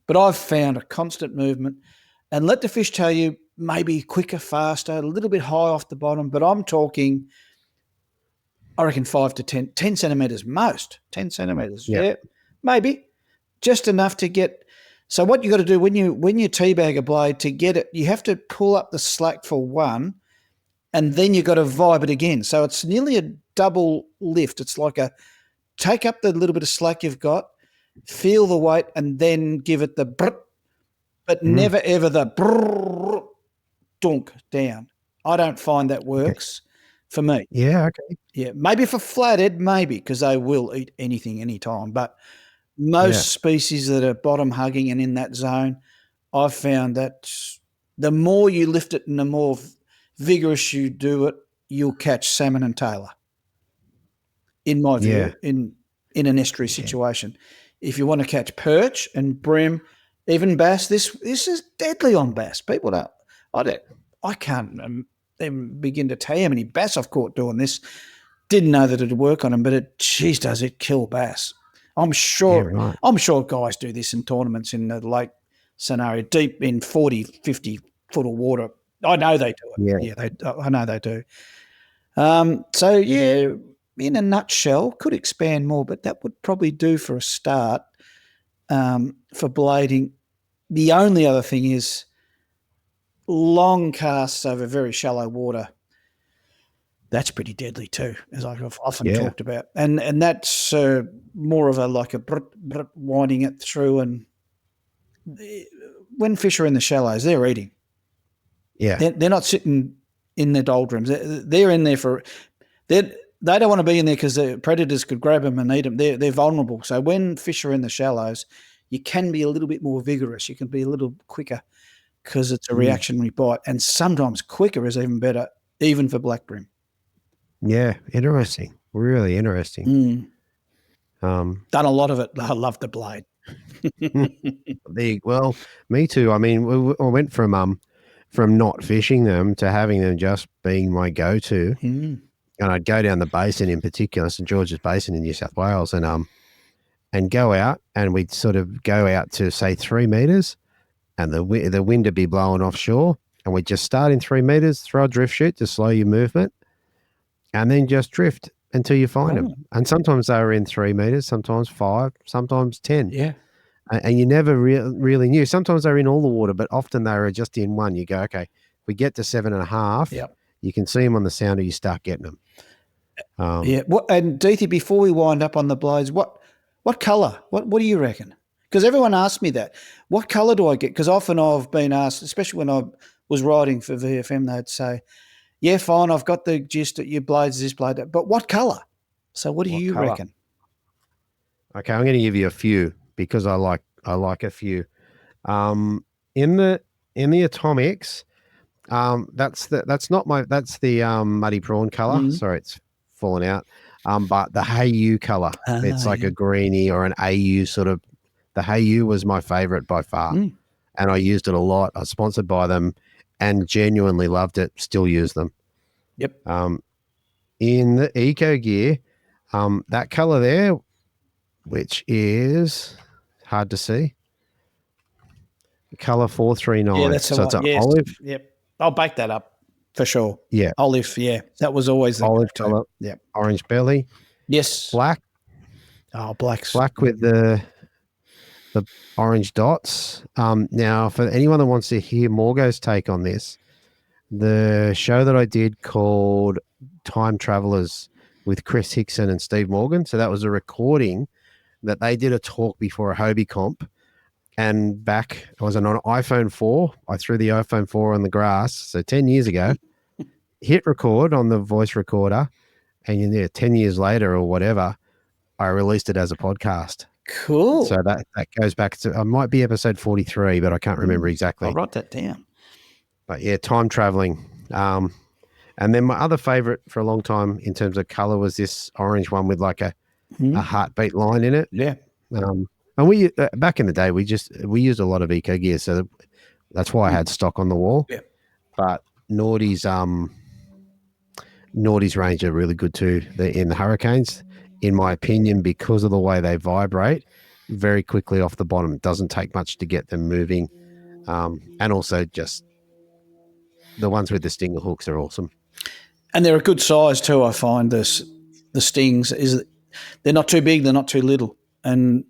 But I've found a constant movement, and let the fish tell you maybe quicker, faster, a little bit high off the bottom, but I'm talking, I reckon 5 to 10 centimetres most, 10 centimetres. Yeah, maybe. Just enough to get. So what you got to do when you teabag a blade to get it, you have to pull up the slack for one, and then you got to vibe it again. So it's nearly a double lift. It's like a take up the little bit of slack you've got, feel the weight, and then give it the brr, but never ever the brr, dunk down. I don't find that works for me. Yeah, okay. Yeah, maybe for flathead, maybe, because they will eat anything anytime. But most species that are bottom hugging and in that zone, I've found that the more you lift it and the more vigorous you do it, you'll catch salmon and tailor. In my view, in an estuary situation. If you want to catch perch and bream, even bass, this is deadly on bass. People don't. I can't even begin to tell you how many bass I've caught doing this. Didn't know that it'd work on them, but does it kill bass? I'm sure. Yeah, right. I'm sure guys do this in tournaments in the lake scenario, deep in 40, 50 foot of water. I know they do it. Yeah, I know they do. So yeah, in a nutshell, could expand more, but that would probably do for a start for blading. The only other thing is long casts over very shallow water. That's pretty deadly too, as I've often talked about. And that's more of a like a winding it through. And when fish are in the shallows, they're eating. Yeah. They're not sitting in the doldrums. They're in there for they don't want to be in there because the predators could grab them and eat them. They're vulnerable. So when fish are in the shallows, you can be a little bit more vigorous. You can be a little quicker because it's a reactionary bite. And sometimes quicker is even better, even for black bream. Yeah, interesting. Really interesting. Done a lot of it. I love the blade. Well, me too. I mean, I went from not fishing them to having them just being my go-to. And I'd go down the basin, in particular, St. George's Basin in New South Wales, and go out, and we'd sort of go out to say 3 meters, and the wind would be blowing offshore, and we'd just start in 3 meters, throw a drift chute to slow your movement, and then just drift until you find them. And sometimes they were in 3 meters, sometimes 5, sometimes 10. Yeah. And you never really knew. Sometimes they were in all the water, but often they were just in one. You go, okay, if we get to 7.5, you can see them on the sounder, you start getting them. And Deethy, before we wind up on the blades, what colour? What do you reckon? Because everyone asks me that. What colour do I get? Because often I've been asked, especially when I was writing for VFM, they'd say, yeah, fine, I've got the gist that your blades this blade, but what colour? So what do you reckon? Okay, I'm going to give you a few because I like a few. In the atomics, that's the muddy prawn colour. Sorry, it's fallen out. But the Hayu colour, it's like a greeny or an AU sort of. The Hayu was my favourite by far, and I used it a lot. I was sponsored by them, and genuinely loved it. Still use them. Yep. In the Eco Gear, that colour there, which is hard to see, colour 439. Yeah, that's so it's an olive. Yep, I'll bake that up for sure. Yeah, olive. Yeah, that was always the olive colour. Yeah, orange belly. Yes, black. Oh, black with the orange dots. Now, for anyone that wants to hear Morgo's take on this, the show that I did called Time Travelers with Chris Hickson and Steve Morgan. So that was a recording that they did a talk before a Hobie comp. And back, I was on an iPhone 4. I threw the iPhone 4 on the grass. So 10 years ago, hit record on the voice recorder. And 10 years later or whatever, I released it as a podcast. Cool. So that goes back to, I might be episode 43, but I can't remember exactly. I'll write that down. But yeah, time traveling. And then my other favorite for a long time in terms of color was this orange one with like a heartbeat line in it. Yeah. And we back in the day, we used a lot of Eco Gear. So That's why I had stock on the wall. Yeah. But Naughty's range are really good too. They're in the hurricanes, in my opinion, because of the way they vibrate very quickly off the bottom. It doesn't take much to get them moving. And also just the ones with the stinger hooks are awesome. And they're a good size too, I find. The stings is they're not too big, they're not too little. And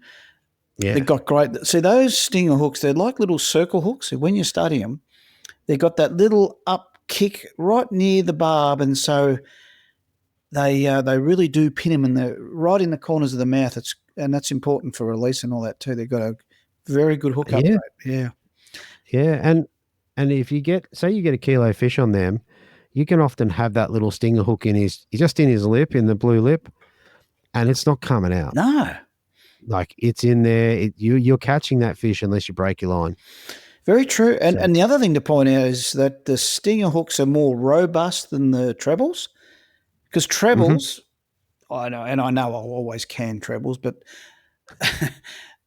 they've got great – see, those stinger hooks, they're like little circle hooks. When you're studying them, they've got that little up kick right near the barb, and so they really do pin them, and they're right in the corners of the mouth. And that's important for release and all that too. They've got a very good hook up rate. Yeah. Yeah, and if you get a kilo fish on them, you can often have that little stinger hook in his lip, in the blue lip, and it's not coming out. No. Like it's in there. You're catching that fish unless you break your line. Very true. And the other thing to point out is that the stinger hooks are more robust than the trebles, because trebles, I know I'll always can trebles, but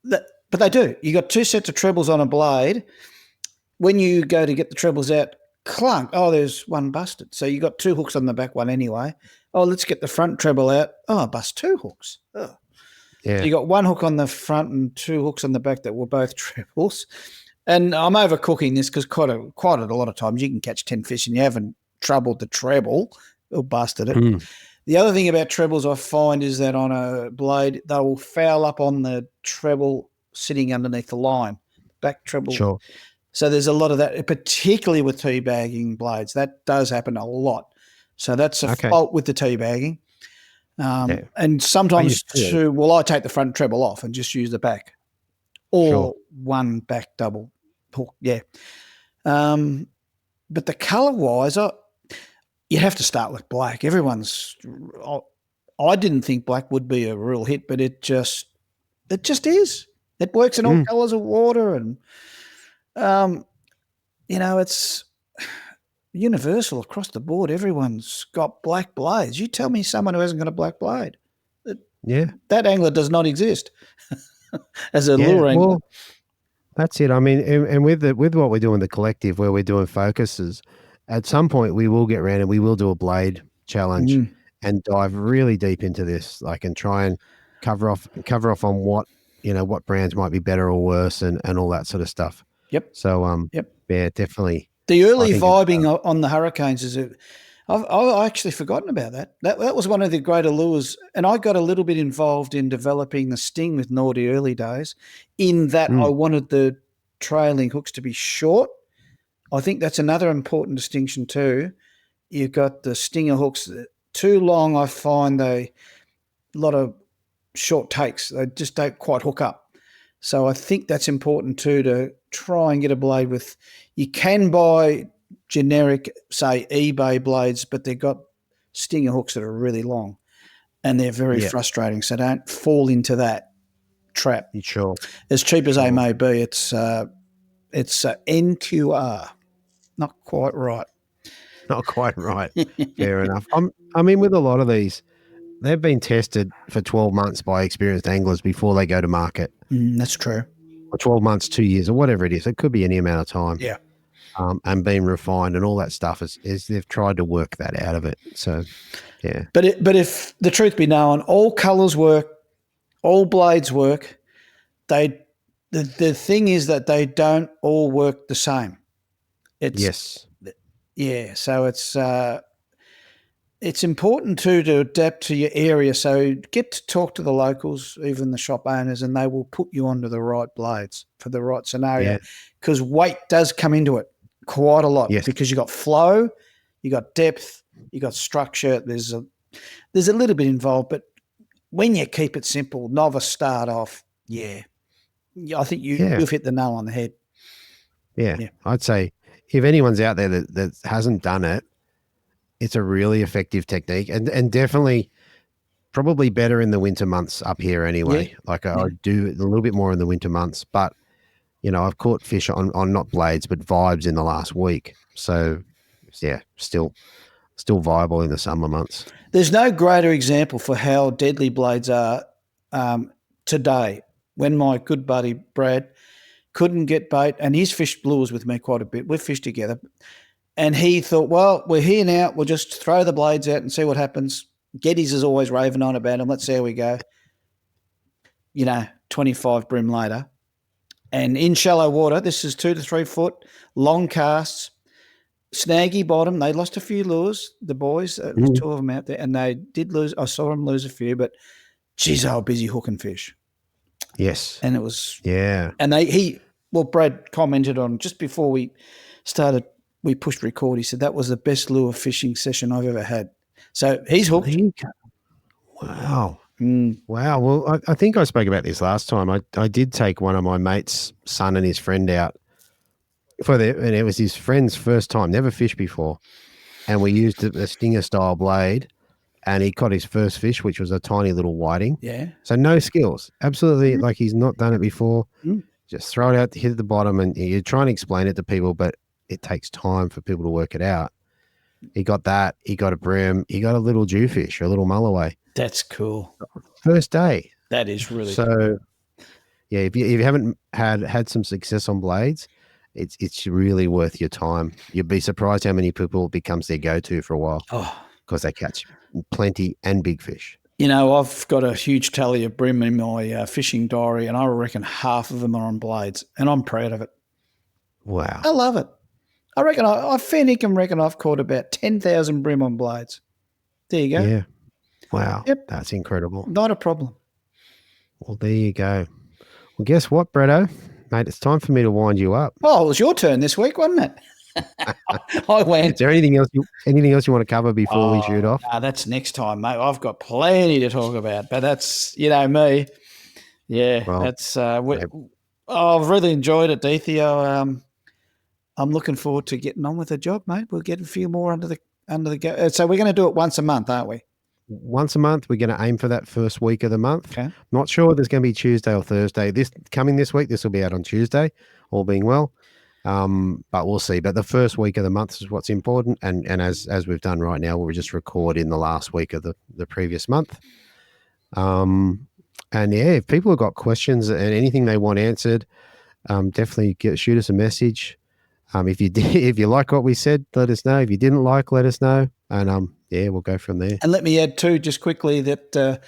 but they do. You got two sets of trebles on a blade. When you go to get the trebles out, clunk, oh, there's one busted. So you got two hooks on the back one anyway. Oh, let's get the front treble out. Oh, bust two hooks. Oh. Yeah. So you got one hook on the front and two hooks on the back that were both trebles. And I'm overcooking this because quite a lot of times you can catch 10 fish and you haven't troubled the treble or busted it. The other thing about trebles I find is that on a blade, they will foul up on the treble sitting underneath the line, back treble. Sure. So there's a lot of that, particularly with teabagging blades. That does happen a lot. So that's a fault with the teabagging. And sometimes too, I take the front treble off and just use the back, or one back double hook. Yeah. But the colour wise, you have to start with black. I didn't think black would be a real hit, but it just is. It works in all colours of water, and it's universal across the board. Everyone's got black blades. You tell me someone who hasn't got a black blade. That angler does not exist as a lure angler. Well, that's it. I mean, and with what we're doing, the collective, where we're doing focuses, at some point we will get around and we will do a blade challenge and dive really deep into this, like, and try and cover off on what brands might be better or worse and all that sort of stuff. Yep. So, yeah, definitely. The early vibing on the hurricanes is I actually forgotten about that. That was one of the greater lures, and I got a little bit involved in developing the sting with Naughty early days, in that I wanted the trailing hooks to be short. I think that's another important distinction too. You've got the stinger hooks too long. I find a lot of short takes. They just don't quite hook up. So I think that's important too, to try and get a blade with. You can buy generic, say, eBay blades, but they've got stinger hooks that are really long, and they're very frustrating. So don't fall into that trap. Sure. As cheap as they may be, it's NQR. Not quite right. Not quite right. Fair enough. I mean, with a lot of these, they've been tested for 12 months by experienced anglers before they go to market. That's true. Or 12 months, 2 years, or whatever it is. It could be any amount of time. Yeah. And being refined and all that stuff is they've tried to work that out of it. So, yeah. But if the truth be known, all colours work, all blades work. The thing is that they don't all work the same. Yes. Yeah. So it's important to adapt to your area. So get to talk to the locals, even the shop owners, and they will put you onto the right blades for the right scenario, because weight does come into it quite a lot, because you got flow, you got depth, you got structure. There's a little bit involved, but when you keep it simple, novice start off, I think you've hit the nail on the head. Yeah. I'd say if anyone's out there that hasn't done it, it's a really effective technique, and definitely probably better in the winter months up here anyway. Like I do a little bit more in the winter months, but I've caught fish on not blades but vibes in the last week. So still viable in the summer months. There's no greater example for how deadly blades are today. When my good buddy Brad, couldn't get bait, and he's fished lures with me quite a bit. We've fished together. And he thought, well, we're here now. We'll just throw the blades out and see what happens. Geddes is always raving on about them. Let's see how we go. 25 bream later. And in shallow water, this is 2 to 3 foot, long casts, snaggy bottom. They lost a few lures, the boys. There was 2 of them out there, and they did lose. I saw them lose a few, but geez, they were busy hooking fish. Yes. And it was, Yeah. and Brad commented on just before we started, we pushed record. He said that was the best lure fishing session I've ever had. So he's hooked. Wow. Wow. Well, I think I spoke about this last time. I did take one of my mate's son and his friend out and it was his friend's first time, never fished before. And we used a stinger style blade, and he caught his first fish, which was a tiny little whiting. Yeah. So no skills. Absolutely. Like he's not done it before. Just throw it out, hit the bottom, and you try and explain it to people, but it takes time for people to work it out. He got that. He got a bream. He got a little jewfish, a little mulloway. That's cool. First day. That is really so. cool. Yeah, if you haven't had some success on blades, it's really worth your time. You'd be surprised how many people it becomes their go-to for a while because they catch plenty and big fish. I've got a huge tally of bream in my fishing diary, and I reckon half of them are on blades, and I'm proud of it. Wow. I love it. I reckon I fair income reckon I've caught about 10,000 bream on blades. There you go. Yeah. Wow. Yep. That's incredible. Not a problem. Well, there you go. Well, guess what, Bretto? Mate, it's time for me to wind you up. Oh, it was your turn this week, wasn't it? I went. Is there anything else you want to cover before we shoot off? That's next time, mate. I've got plenty to talk about, but that's, me. Yeah, well, that's I've really enjoyed it, Deethio. I'm looking forward to getting on with the job, mate. We'll get a few more under the go. So we're going to do it once a month, aren't we? Once a month. We're going to aim for that first week of the month. Okay. Not sure whether it's going to be Tuesday or Thursday. This week, this will be out on Tuesday, all being well. But we'll see. But the first week of the month is what's important. And as we've done right now, we'll just record in the last week of the previous month. And yeah, if people have got questions and anything they want answered, definitely shoot us a message. If you like what we said, let us know. If you didn't like, let us know. And we'll go from there. And let me add too, just quickly, that a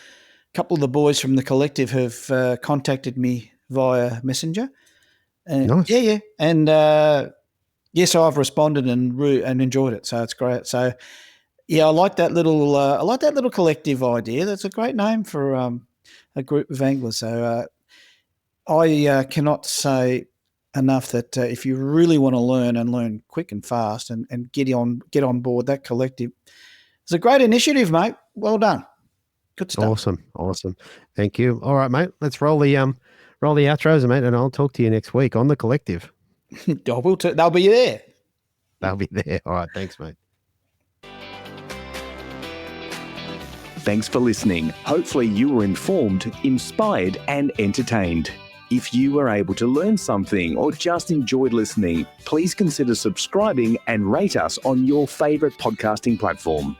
couple of the boys from the collective have contacted me via Messenger. Nice. Yeah. And so I've responded and enjoyed it. So it's great. So yeah, I like that little collective idea. That's a great name for a group of anglers. So I cannot say enough that if you really want to learn quick and fast and get on board that collective, it's a great initiative, mate. Well done. Good stuff. Awesome. Thank you. All right, mate. Let's roll the outros, mate, and I'll talk to you next week on the collective. They'll be there. They'll be there. All right. Thanks, mate. Thanks for listening. Hopefully you were informed, inspired, and entertained. If you were able to learn something or just enjoyed listening, please consider subscribing and rate us on your favourite podcasting platform.